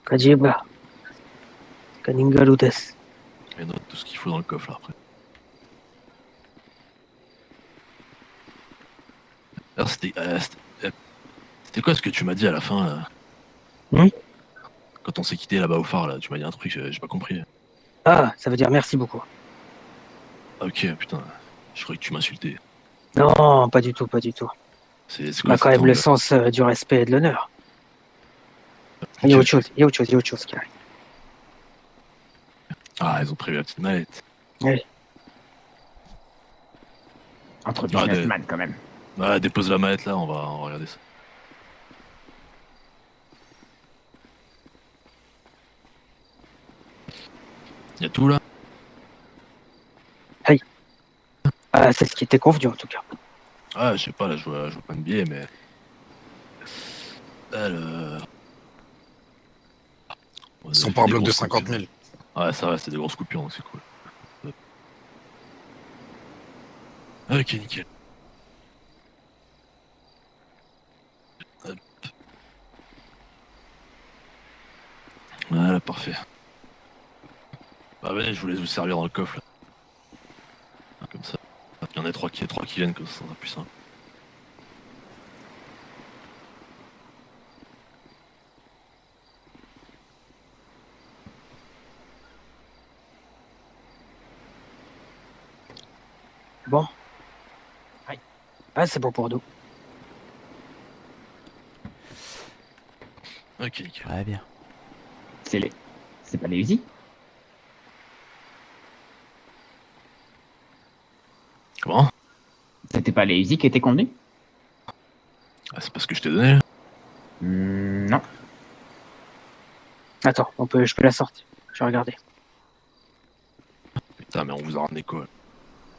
Kajiba. Kaningaludes. Et note tout ce qu'il faut dans le coffre là après. Alors c'était quoi ce que tu m'as dit à la fin là Quand on s'est quitté là-bas au phare là, tu m'as dit un truc, j'ai pas compris. Ah, ça veut dire merci beaucoup. Ah ok, putain, je croyais que tu m'insultais. Non, pas du tout, pas du tout. C'est On quoi a quand cette même le langue, sens du respect et de l'honneur. là Il y a Ok, autre chose, il y a autre chose, il y a autre chose qui arrive. Ah, ils ont prévu la petite mallette. Oui. Entre Ah, businessman, quand même. Ouais, dépose la mallette là, on va regarder ça. Y'a tout là? Ah, c'est ce qui était convenu en tout cas. Ah, je sais pas, là, je vois pas de billets, mais. Alors. Ils sont par bloc de 50 000. Ouais, ça va, c'est des grosses coupures, donc c'est cool. Ok, nickel. Hop. Voilà, parfait. Bah venez, je vous laisse vous servir dans le coffre là. Comme ça. Il y en a trois qui viennent, comme ça sera plus simple. Bon. Ah, c'est bon pour nous. Ok, nickel. Ouais, bien. C'est pas les Uzi? Comment? C'était pas les Uzi qui étaient convenus? Ah, c'est pas ce que je t'ai donné là? Non. Attends, je peux la sortir. Je vais regarder. Putain, mais on vous a ramené quoi?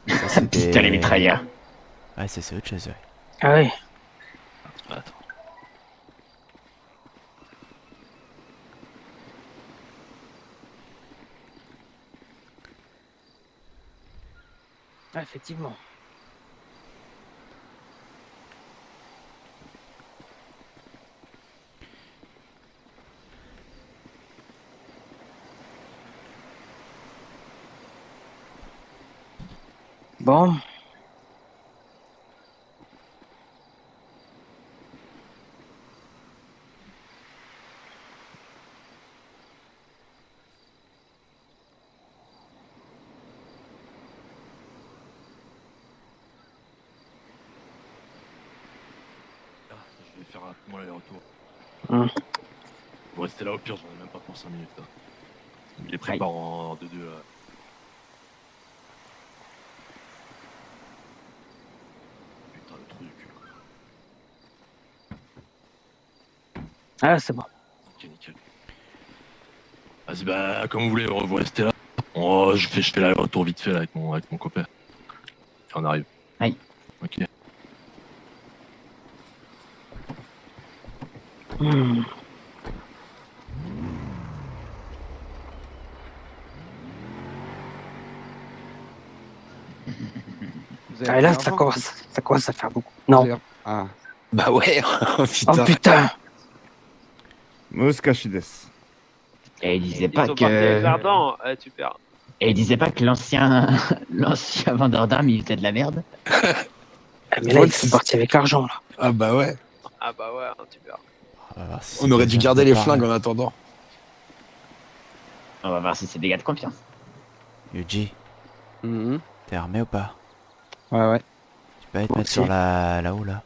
Ça, c'est Putain, les mitrailleurs. Ouais, c'est autre chose, ouais. Ah oui. Attends. Ah, effectivement. Bon. Ah, je vais faire rapidement l'aller-retour. Hum. Vous restez là au pire, j'en ai même pas pour 5 minutes là. Il les prépare en 2-2 là. Putain, le trou du cul quoi. Ah, c'est bon. Ok, nickel. Vas-y, bah, comme vous voulez, vous restez là. Je fais l'aller-retour vite fait là, avec mon copain. Et on arrive. Aïe. Ok. Hmm. Vous avez Ah, et là, pris ça l'argent commence à faire beaucoup. Non. Ah, Bah ouais, Oh putain. putain. Muskashides. Et il disait Ils pas sont partis avec que. l'argent, tu perds. Et il disait pas que l'ancien vendeur d'armes, il faisait de la merde. Ah, mais là, ils sont partis avec l'argent, là. Ah bah ouais. Ah bah ouais, tu perds. On va voir si On c'est aurait dû quelqu'un garder qui les part, flingues ouais. en attendant. On va voir si c'est des gars de confiance. Yuji, Mhm. t'es armé ou pas? Ouais, ouais. Tu peux aller te mettre sur là-haut là.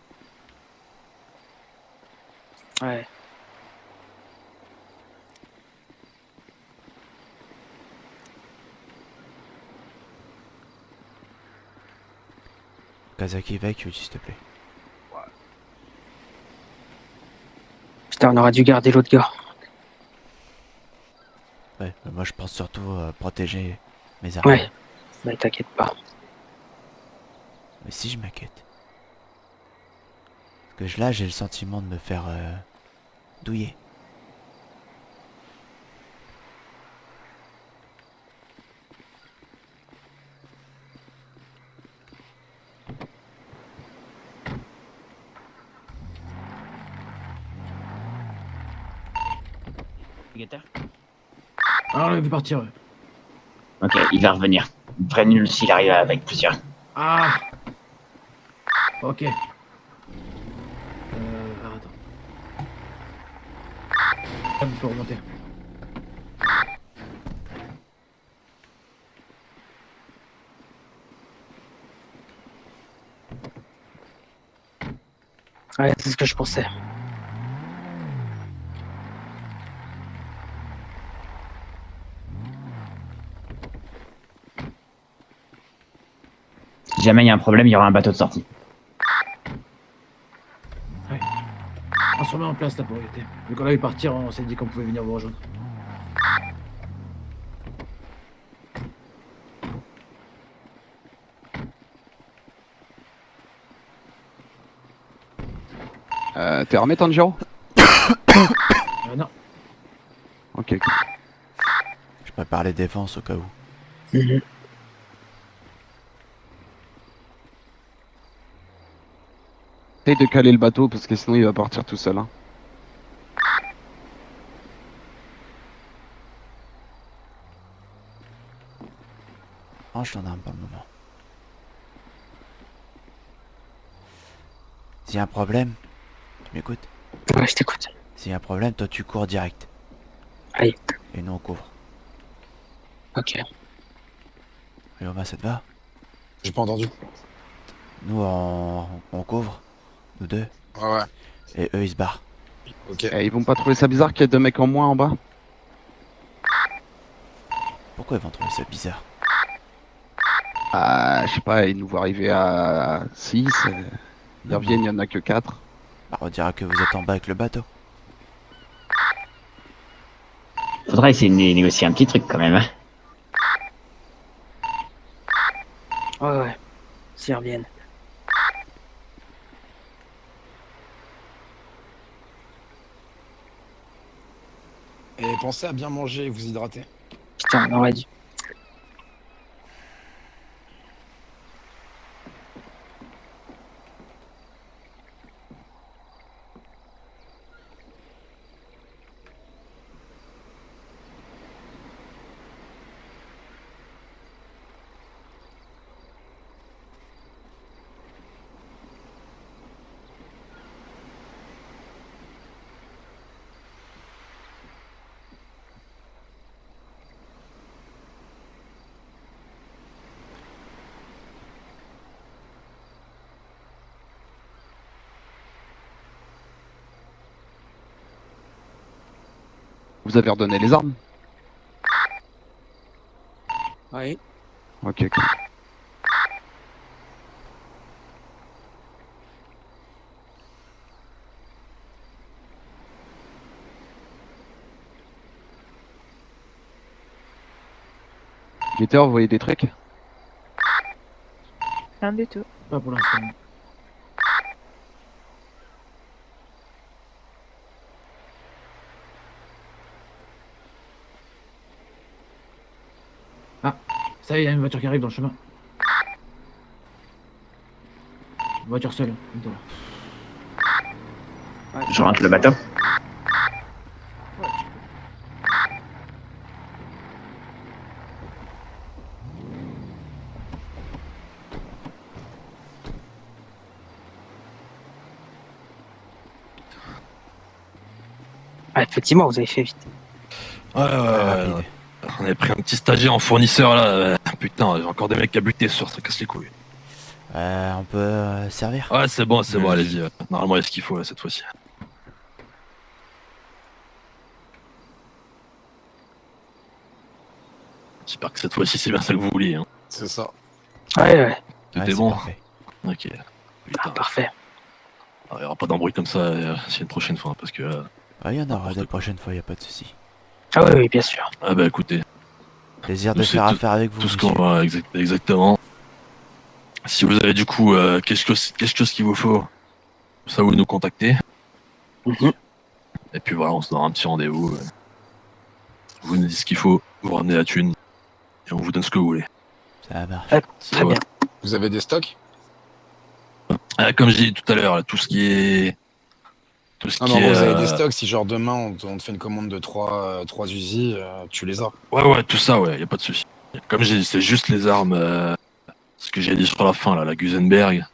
Ouais. Kazaki, va avec Yuji, s'il te plaît. Putain, on aurait dû garder l'autre gars. Ouais, mais moi je pense surtout protéger mes armes. Ouais. Mais t'inquiète pas. Mais si je m'inquiète. Parce que là j'ai le sentiment de me faire douiller. Navigateur. Alors, on l'a vu partir. Ouais. Ok, il va revenir. Prévenez-le s'il arrive avec plusieurs. Ah. Ok. Alors, attends. Ah, il faut remonter. Ouais, c'est ce que je pensais. Si jamais il y a un problème, il y aura un bateau de sortie. On se remet en place là pour l'été. Vu qu'on a vu partir, on s'est dit qu'on pouvait venir vous rejoindre. T'es armé, Tanjiro? Non. Ok, ok. Je prépare les défenses au cas où. Mhm. Essaye de caler le bateau parce que sinon il va partir tout seul. Hein. Range ton arme pour le moment. S'il y a un problème, tu m'écoutes? Ouais, je t'écoute. S'il y a un problème, toi tu cours direct. Allez. Et nous on couvre. Ok. Ryoma, ça te va? J'ai pas entendu. Nous on couvre. Nous deux. Ouais, ouais. Et eux ils se barrent. Ok. Eh, ils vont pas trouver ça bizarre qu'il y ait deux mecs en moins en bas? Pourquoi ils vont trouver ça bizarre? Ah, je sais pas, ils nous voient arriver à 6. Ils reviennent, il y en a que 4. Bah, on dira que vous êtes en bas avec le bateau. Faudra essayer de négocier un petit truc quand même. Hein. Ouais, ouais. S'ils reviennent. Et pensez à bien manger et vous hydrater. Putain, on aurait dû. Vous avez redonné les armes? Oui. Ok, ok. Guetteur, vous voyez des trucs? Rien du tout. Pas pour l'instant. Ah, ça y est, il y a une voiture qui arrive dans le chemin. Une voiture seule. Attends. Je rentre le bateau. Ah, effectivement, vous avez fait vite. Ouais, Rapide. On avait pris un petit stagiaire en fournisseur là. Putain, j'ai encore des mecs à buter ce soir, ça casse les couilles. On peut servir. Ouais, c'est bon, allez-y. Normalement, il y a ce qu'il faut là, cette fois-ci. J'espère que cette fois-ci, c'est bien ça que vous vouliez. Hein. C'est ça. Ouais. Tout Ouais, est bon. parfait. Ok. Putain. Parfait. Il n'y aura pas d'embrouille comme ça c'est une prochaine fois, parce que... Ouais, il y en aura la prochaine fois, y a pas de souci. Ah oui, bien sûr. Ah bah écoutez, Plaisir de Nous, c'est faire tout- affaire avec vous. tout ce monsieur. qu'on va... Exactement. Si vous avez du coup quelque chose qu'il vous faut, ça vous nous contactez. Mhm. Et puis voilà, on se donne un petit rendez-vous. Vous nous dites ce qu'il faut, vous ramenez la thune, et on vous donne ce que vous voulez. Ça marche. Très bien. Vous avez des stocks? Comme j'ai dit tout à l'heure, là, tout ce qui est... Tout ce Non, qui mais en est... gros, vous avez des stocks. Si genre demain on te fait une commande de 3 Uzi, tu les as. Ouais, tout ça, ouais, y a pas de souci. Comme j'ai dit, c'est juste les armes, ce que j'ai dit sur la fin, là, la Gusenberg,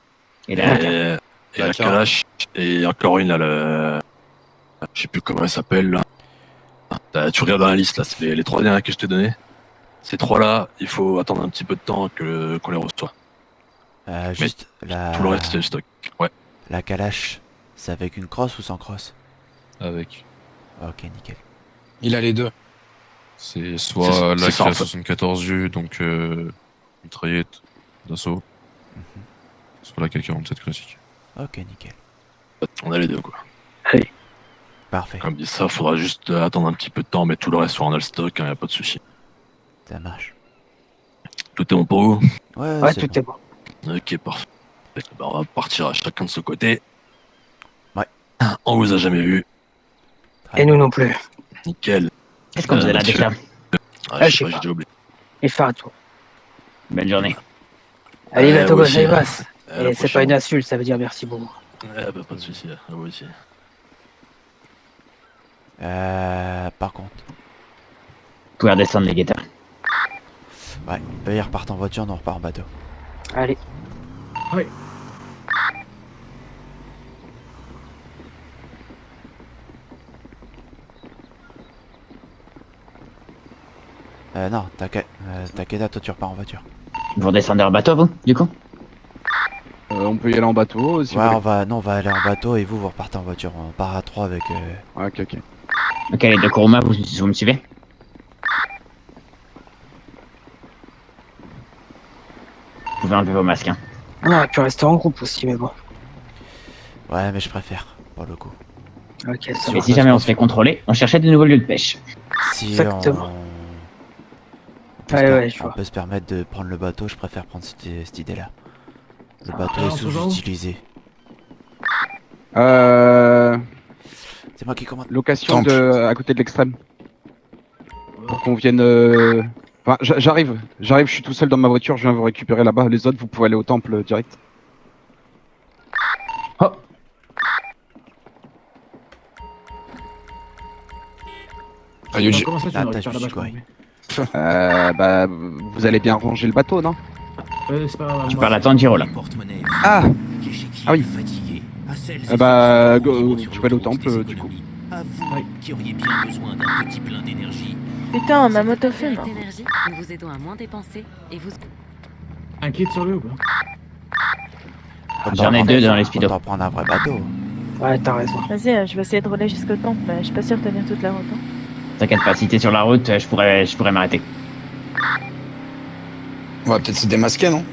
Et là, et la D'accord. Kalash, et encore une, là, je sais plus comment elle s'appelle, là. Tu regardes dans la liste, là, c'est les 3 dernières que je t'ai donné. Ces 3-là, il faut attendre un petit peu de temps qu'on les reçoit. Juste la... Tout le reste, c'est le stock. Ouais. La Kalash, c'est avec une crosse ou sans crosse? Avec. Ok, nickel. Il a les deux. C'est soit c'est la ça, en fait. 74U, donc mitraillette d'assaut, soit la K47 classique. Ok, nickel. On a les deux, quoi. Parfait. Comme dit ça, faudra juste attendre un petit peu de temps, mais tout le reste, on a le stock, hein, y a pas de souci. Ça marche. Tout est bon pour vous? Ouais, Ouais, c'est tout bon. est bon. Ok, parfait. Bah, on va partir à chacun de ce côté. Ouais. On vous a jamais vu. Et nous non plus. Nickel. qu'est-ce qu'on faisait là monsieur. déjà? Ah, je je sais sais pas, pas. j'ai déjà oublié. Et faire un tour. Bonne journée. Allez, bientôt, vous bonne aussi. journée, passe. À la Et c'est pas prochaine. une insulte, ça veut dire merci beaucoup. Bah, pas de soucis, à vous aussi. Par contre, Vous pouvez redescendre les guetteurs. ouais, eux ils repartent en voiture, nous on repart en bateau. Allez. Oui. Non, t'inquiète, toi tu repars en voiture. Vous redescendez en bateau, vous, du coup? On peut y aller en bateau si Ouais, vous on va aller en bateau et vous repartez en voiture. On part à 3 avec... voulez. Ok. Ok, les deux Kuruma, vous me suivez? Vous pouvez enlever vos masques, hein. On aurait pu rester en groupe aussi, mais bon. Ouais, mais je préfère, pour le coup. Ok, ça Mais va. si jamais on se fait contrôler, on cherchait de nouveaux lieux de pêche. Si Exactement. peut Ouais, se ouais, je on vois. peut se permettre de prendre le bateau, je préfère prendre cette idée-là. Le bateau Ah, est on se voit où sous-utilisé. C'est moi qui commande. Location Temple. à côté de l'extrême. Pour qu'on vienne... Enfin, j'arrive, je suis tout seul dans ma voiture, je viens vous récupérer là-bas. Les autres, vous pouvez aller au temple direct. Oh, Ah, Yuji. Comment ça, tu Ah, me t'as récupères là-bas, je Yuji, crois. Vous allez bien ranger le bateau, non? C'est pas grave. je moi. parle à Tanjiro, là. Ah oui. Tu vas aller au temple, du coup. Putain, ma moto fume. Nous vous aidons à moins dépenser et vous... Un kit sur lui ou pas? J'en ai deux dans les speedos. Autant prendre un vrai bateau. Ouais, t'as raison. Vas-y, je vais essayer de rouler jusqu'au temple, mais je suis pas sûre de tenir toute la route. Hein. T'inquiète pas, si t'es sur la route, je pourrais m'arrêter. On va peut-être se démasquer, non?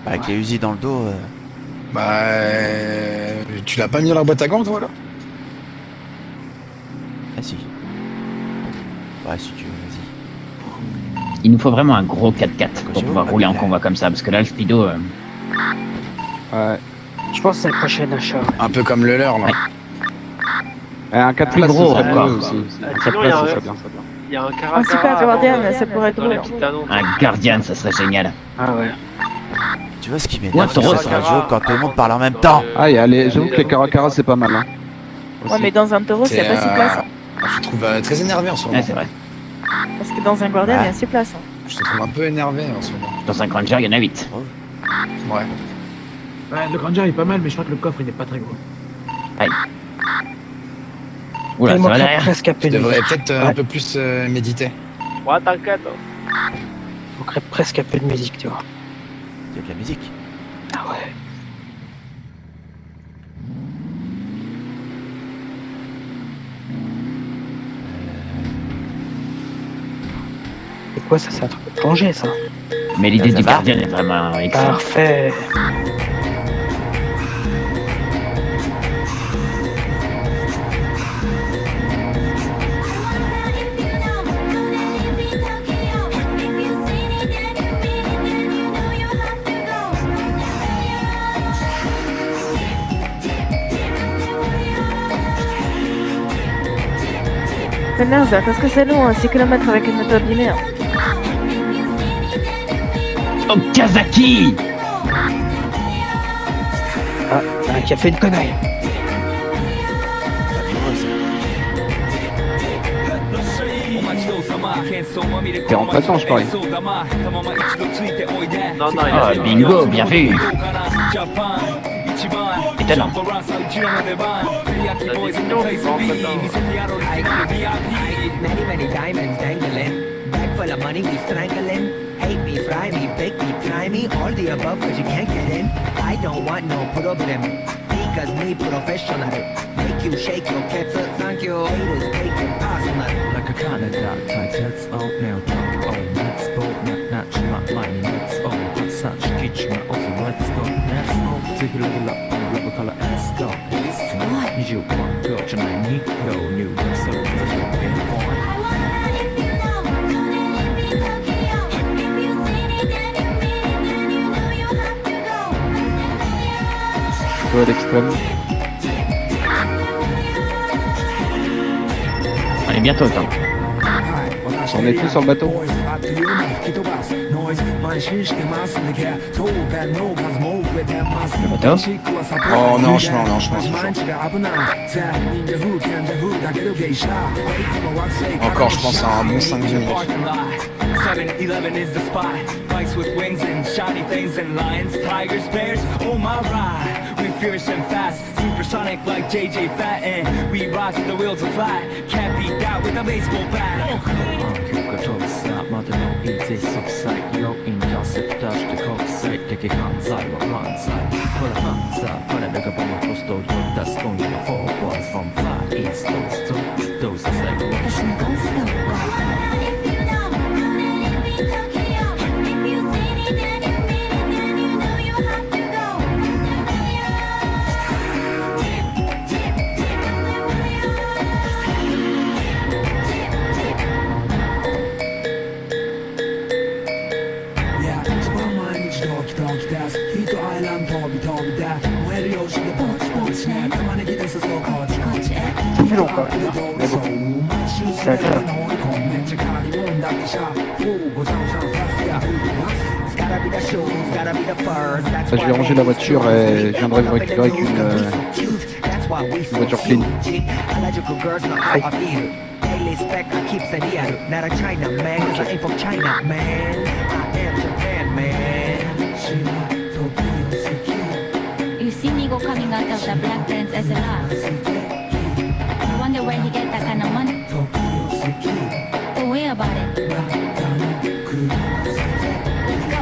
Bah, avec les Uzi dans le dos, Bah. Tu l'as pas mis dans la boîte à gants, toi, là? ah si. Ouais, si tu veux, vas-y. Il nous faut vraiment un gros 4x4 pour J'avoue, pouvoir bah, rouler en là. convoi comme ça, parce que là, le speedo... Ouais. Je pense que c'est le prochain achat. Ouais. Un peu comme le leur, là. Ouais. Un 4 Plus places, gros, ce serait quoi. mieux aussi. Sinon, 4 il y a places, un- ce serait bien. Il y a un Un Caracara super guardian, ça pourrait être dans la drôle. petite annonce. Un Guardian, ça serait génial. Ah ouais. Tu vois ce qui Ouais, m'énerve, c'est Tauros. cette radio quand tout le monde parle en même temps. Ah, j'avoue que les Caracara, c'est pas mal, hein. Ouais, mais dans un taureau, il n'y a pas 6 places. Hein. Je te trouve très énervé en ce moment. Ouais, c'est vrai. Parce que dans un guardian, il y a 6 places. Hein. Je te trouve un peu énervé en ce moment. Dans un Granger, il y en a 8. Ouais. Ouais, le Granger est pas mal, mais je crois que le coffre il est pas très gros. Oula, Il ça va manquerait derrière. presque à Tu peine. devrais peut-être un Ouais. peu plus méditer. Ouais, t'inquiète. Il manquerait presque un peu de musique, tu vois. Il y a de la musique. Ah ouais. C'est quoi ça? C'est un truc de plongée, ça. Mais l'idée Ça du va gardien est vraiment excellente. Parfait. Penasa, qu'est-ce que c'est long, 6 km avec une méthode linéaire? Okazaki! Ah, un qui a fait une connerie. T'es remplaçant, je parie. Non, non, il Ah, a bingo, bien vu! Étonnant. Many, many diamonds dangling. Bag full of money, we strangling. Hate me, fry me, bake me, try me. All the above, cause you can't get in. I don't want no problem. Because me professional. Make you shake your cats, thank you. Haters take it personal. Like a Canada, tight heads out now, talk on. Let's go, not my money, let's go. Such kitchen, also let's go. Let's go. Take a level up on rubber color, let's go. You want go, tonight, need go, new, so let's go. Toi à l'extrême. On est bientôt au temps. On est tous sur le bateau. Le bateau? Oh, on est en chemin, on est en chemin. Encore, je pense, à un bon 5-10 minutes. 7-Eleven is the spot. Bikes with wings and shiny things and lions, tigers, bears. Oh my ride, we fierce and fast, supersonic like JJ Fat, and we rise with the wheels of fly. Can't beat that with a baseball bat. までのいいぜ即歳要因要接出して国際的犯罪は万歳ほら犯罪彼らがボムポストを出す今夜の4 boys from far east coast どうせ最後私のゴーストÇa fait long quand même, hein. Mais bon, c'est agréable. Je vais ranger la voiture et je viendrai vous récupérer avec une voiture clean. You see me go coming out of the Black Pants SLR. I wonder where he get that kind of money. Don't worry about it. Let's go.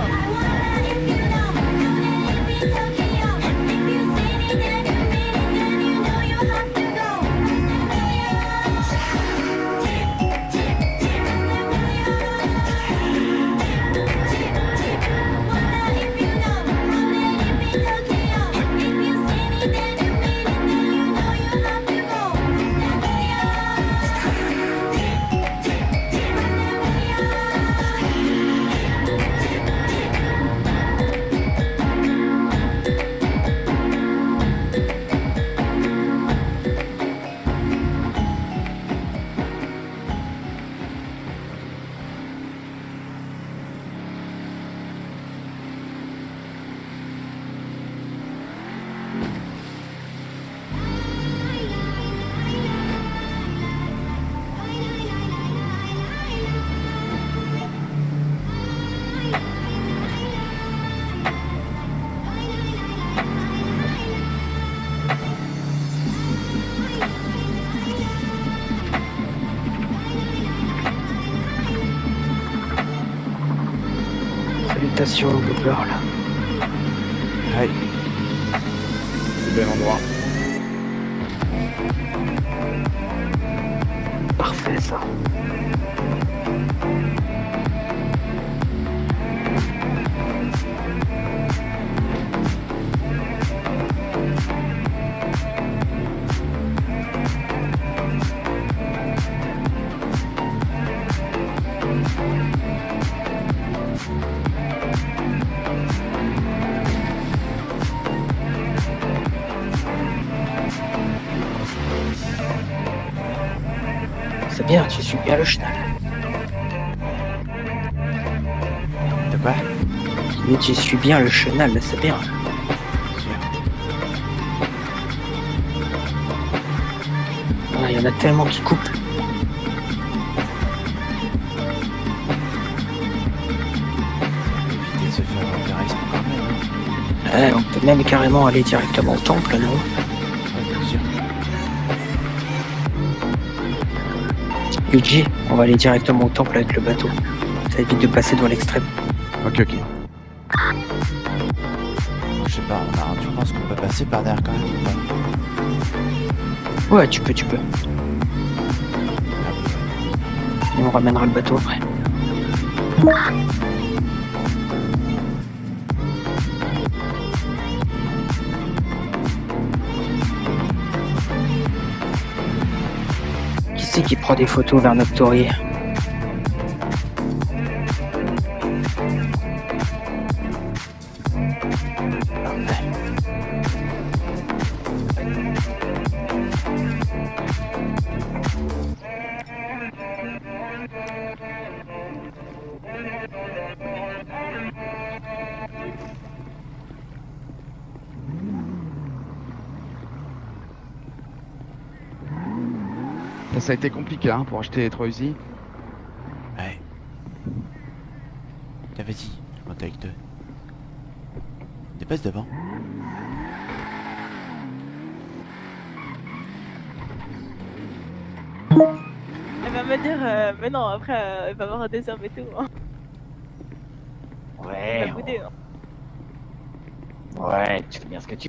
station Blooper là. Ouais. C'est bel endroit. Parfait ça. C'est bien, tu suis bien le chenal. De quoi? Mais tu suis bien le chenal, c'est bien. Il y en a tellement qui coupent. Éviter de se faire repérer sans quand même. On peut même carrément aller directement au temple, non? Ouais, bien sûr. Luigi, on va aller directement au temple avec le bateau. Ça évite de passer dans l'extrême. Ok, ok. Je sais pas, tu penses qu'on peut passer par derrière quand même ou pas? Ouais, tu peux. Et on ramènera le bateau après. Qui c'est qui prend des photos vers notre taurier? Ça a été compliqué hein, pour acheter les 3 usines. Ouais. Tiens, vas-y, je monte avec deux. Dépasse devant. Elle va me dire, mais non, après, elle va avoir des hommes et tout. Hein. Elle Ouais, va bouder, hein. ouais, tu fais bien ce que tu...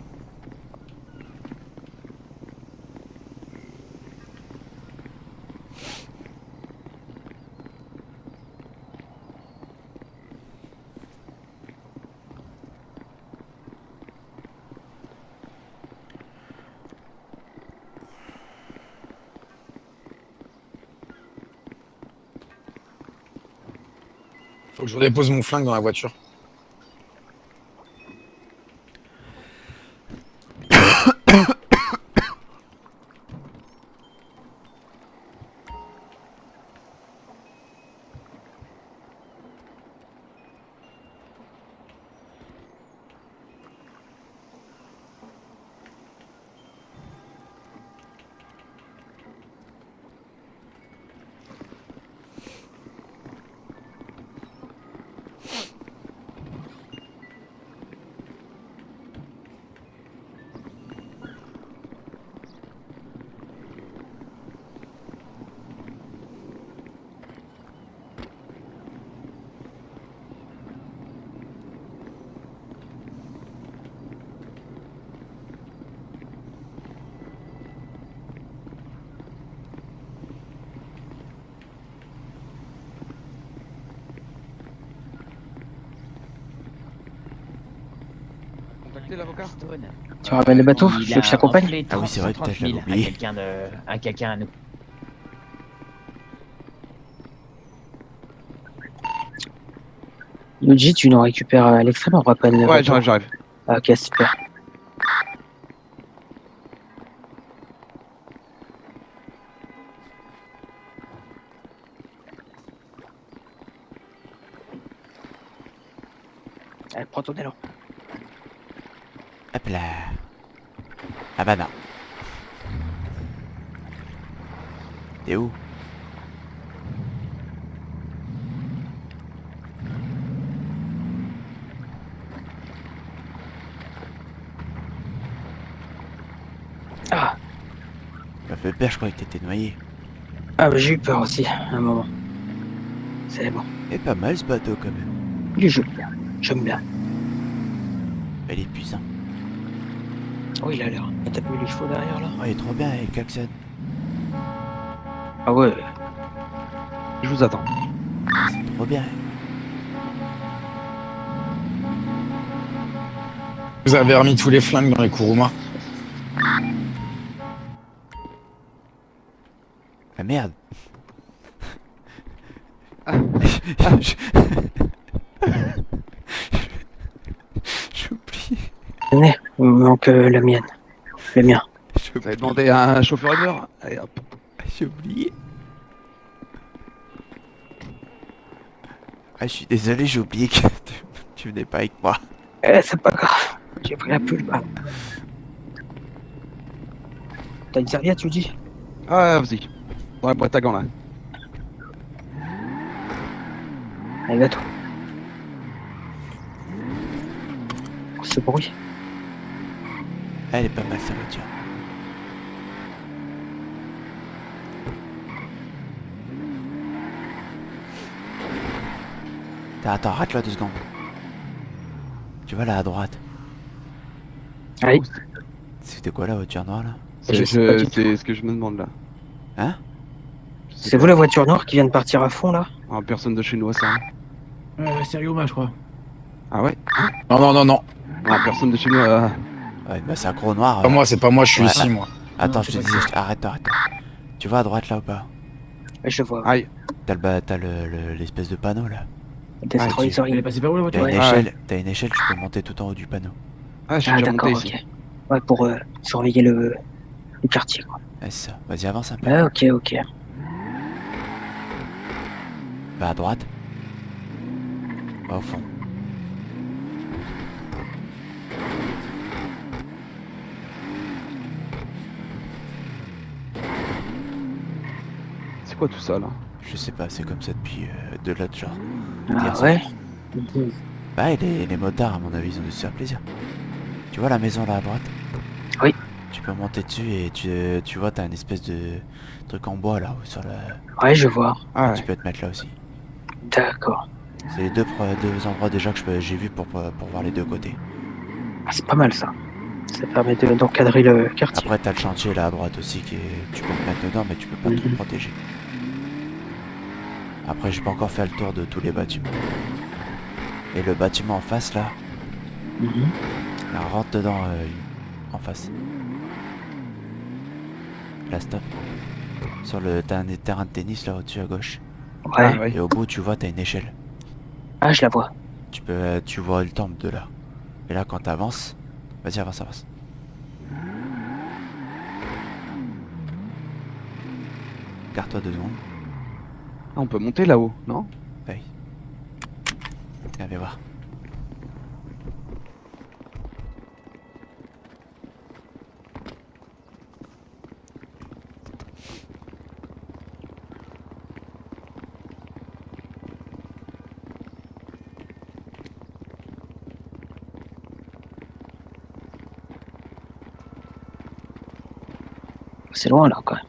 Faut que je redépose mon flingue dans la voiture. Contactez l'avocat. Tu ramènes le bateau? Tu veux que je t'accompagne? Ah oui, c'est vrai, putain, je l'avais oublié. À quelqu'un à nous. Luigi, tu nous récupères à l'extrême, on rappelle le Ouais, bateau. j'arrive. Ok, super. Allez, prends ton élan. Hop là. Ah bah non. T'es où? Ah. Ça m'a fait peur, je croyais que t'étais noyé. Ah bah j'ai eu peur aussi, à un moment. C'est bon. Et pas mal ce bateau quand même. Il est joli. J'aime bien. Elle est puissante. Oh, il a l'air. T'as vu les chevaux derrière là? Ouais, il est trop bien, il klaxonne. Ah ouais. Je vous attends. C'est trop bien. Vous avez remis tous les flingues dans les Kuruma. Ah merde. J'oublie. Tenez, il me manque la mienne. Le mien. Vous avez demandé à un chauffeur Uber. Allez hop. J'ai oublié. Ah, je suis désolé, j'ai oublié que tu venais pas avec moi. C'est pas grave. J'ai pris la pulpe. T'as une serviette, tu dis? Ah, vas-y. Dans la boîte à gants là. Allez, va-toi. Ce bruit. Elle est pas mal sa voiture. Attends, rate-la 2 secondes. Tu vois là à droite. Oui. C'était quoi la voiture noire là? C'est ce que je me demande là. Hein? C'est vous la voiture noire qui vient de partir à fond là? Ah, personne de chez nous a ça. C'est Ryoma, je crois. Ah ouais? Non. Ah, personne de chez nous a... Ouais, bah c'est un gros noir. Pas moi, c'est pas moi, je suis Ouais. ici, moi. Attends, Non, je c'est te pas disais, ça. arrête. Tu vois à droite là ou pas? Ouais, je vois. Aïe. T'as l'espèce de panneau là. Destroy, Elle est passée par où la T'as voiture? une Ouais. échelle, tu peux monter tout en haut du panneau. Ah, je suis Ah déjà d'accord, monté ici. ok. Ouais, pour surveiller le quartier quoi. Ouais, c'est ça. Vas-y, avance un peu. Ah ok. Bah à droite. Va au fond. C'est quoi tout ça là? Je sais pas, c'est comme ça depuis de l'autre genre. Ah Hier ouais? soir. Bah et les motards à mon avis ils ont dû se faire plaisir. Tu vois la maison là à droite? Oui. Tu peux monter dessus et tu vois t'as une espèce de truc en bois là sur la... Ouais, je vois. Ah Tu ouais. peux te mettre là aussi. D'accord. C'est les deux endroits déjà que j'ai vu pour voir les deux côtés. Ah, c'est pas mal ça. Ça permet d'encadrer le quartier. Après t'as le chantier là à droite aussi tu peux te mettre dedans mais tu peux pas tout protéger. Après j'ai pas encore fait le tour de tous les bâtiments. Et le bâtiment en face là, là rentre dedans en face. Là stop. T'as un terrain de tennis là au-dessus à gauche. Ouais. Ah, ouais. Et au bout tu vois t'as une échelle. Ah, je la vois. Tu vois le temple de là. Et là quand t'avances, vas-y avance. Garde-toi 2 secondes. Ah, on peut monter là-haut, non? Oui. Viens voir. C'est loin là quoi.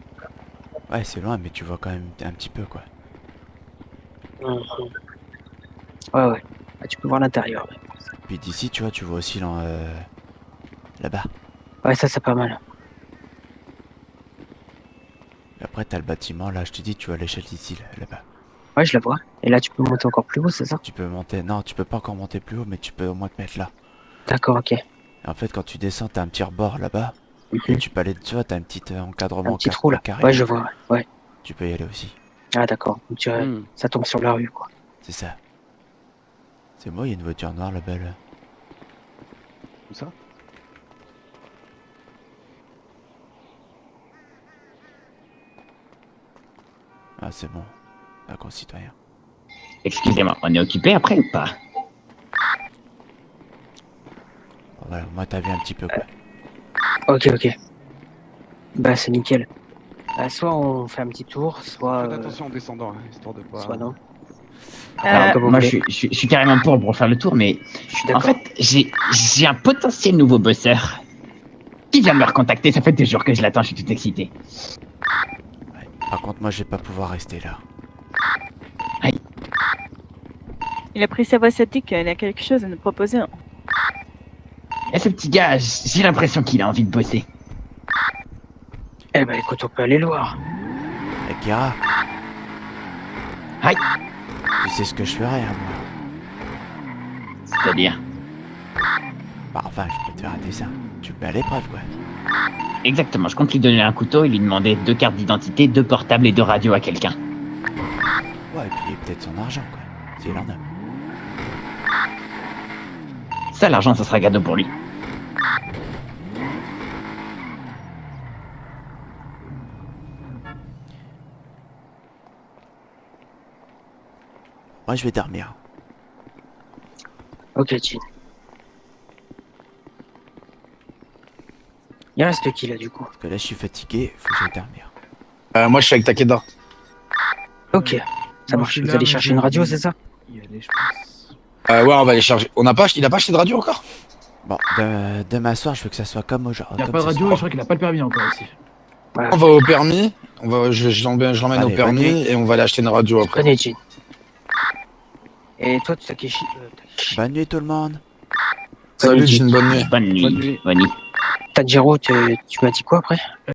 Ouais c'est loin mais tu vois quand même un petit peu quoi. Ouais. Ah, tu peux voir l'intérieur. Ouais. Puis d'ici tu vois tu vois aussi là-bas. Ouais, ça c'est pas mal. Après t'as le bâtiment là je te dis tu vois l'échelle d'ici là-bas. Ouais, je la vois. Et là, tu peux monter encore plus haut, c'est ça? Tu peux monter, non tu peux pas encore monter plus haut mais tu peux au moins te mettre là. D'accord, ok. Et en fait quand tu descends t'as un petit rebord là-bas. Et tu peux aller, tu vois t'as un petit encadrement Un petit trou là. carré. Ouais, je vois. Ouais. Tu peux y aller aussi. Ah, d'accord. Donc, ça tombe sur la rue, quoi. C'est ça. C'est moi, il y a une voiture noire là-bas là. Où ça? Ah c'est bon. Un concitoyen. Excusez-moi, on est occupé après ou pas? Voilà, moi t'as vu un petit peu quoi. Ok. Bah, c'est nickel. Soit on fait un petit tour, soit... Faites attention en descendant, hein, histoire de pas... Soit non. Alors, comme vous moi, voulez. je suis carrément pour faire le tour, mais en d'accord. fait, j'ai un potentiel nouveau bosseur qui vient de me recontacter. Ça fait 2 jours que je l'attends, je suis tout excité. Par contre moi je vais pas pouvoir rester là. Aïe. Il a pris sa voix statique, il a quelque chose à nous proposer. Hein. Et ce petit gars, j'ai l'impression qu'il a envie de bosser. Eh ben écoute, on peut aller le voir. Akira. Aïe. Tu sais ce que je ferais, hein, moi. C'est-à-dire? Bah enfin, je peux te faire un dessin. Tu me mets à l'épreuve, quoi. Exactement, je compte lui donner un couteau et lui demander 2 cartes d'identité, 2 portables et 2 radios à quelqu'un. Ouais, et puis peut-être son argent, quoi. S'il en a. Ça, l'argent, ça sera cadeau pour lui. Moi, je vais dormir. Ok, Jean. Il reste qui là du coup? Parce que là, je suis fatigué, faut que j'aille dormir. Moi, je suis avec Takeda. Ok, ça Moi, marche. je suis Vous là, allez mais chercher je- une radio, c'est ça? Y aller, je pense. Ouais, on va aller charger. Il a pas acheté de radio encore? Bon, demain soir, je veux que ça soit comme aujourd'hui. Il a pas de radio et je crois qu'il a pas le permis encore aussi. On va au permis. Je l'emmène au Allez, bonne permis nuit. et on va aller acheter une radio après. Connais Jean. Et toi, Takeshi? Bonne nuit, tout le monde. Salut, Jean, bonne nuit. Bonne nuit. Bonne nuit. Tanjiro, tu m'as dit quoi après?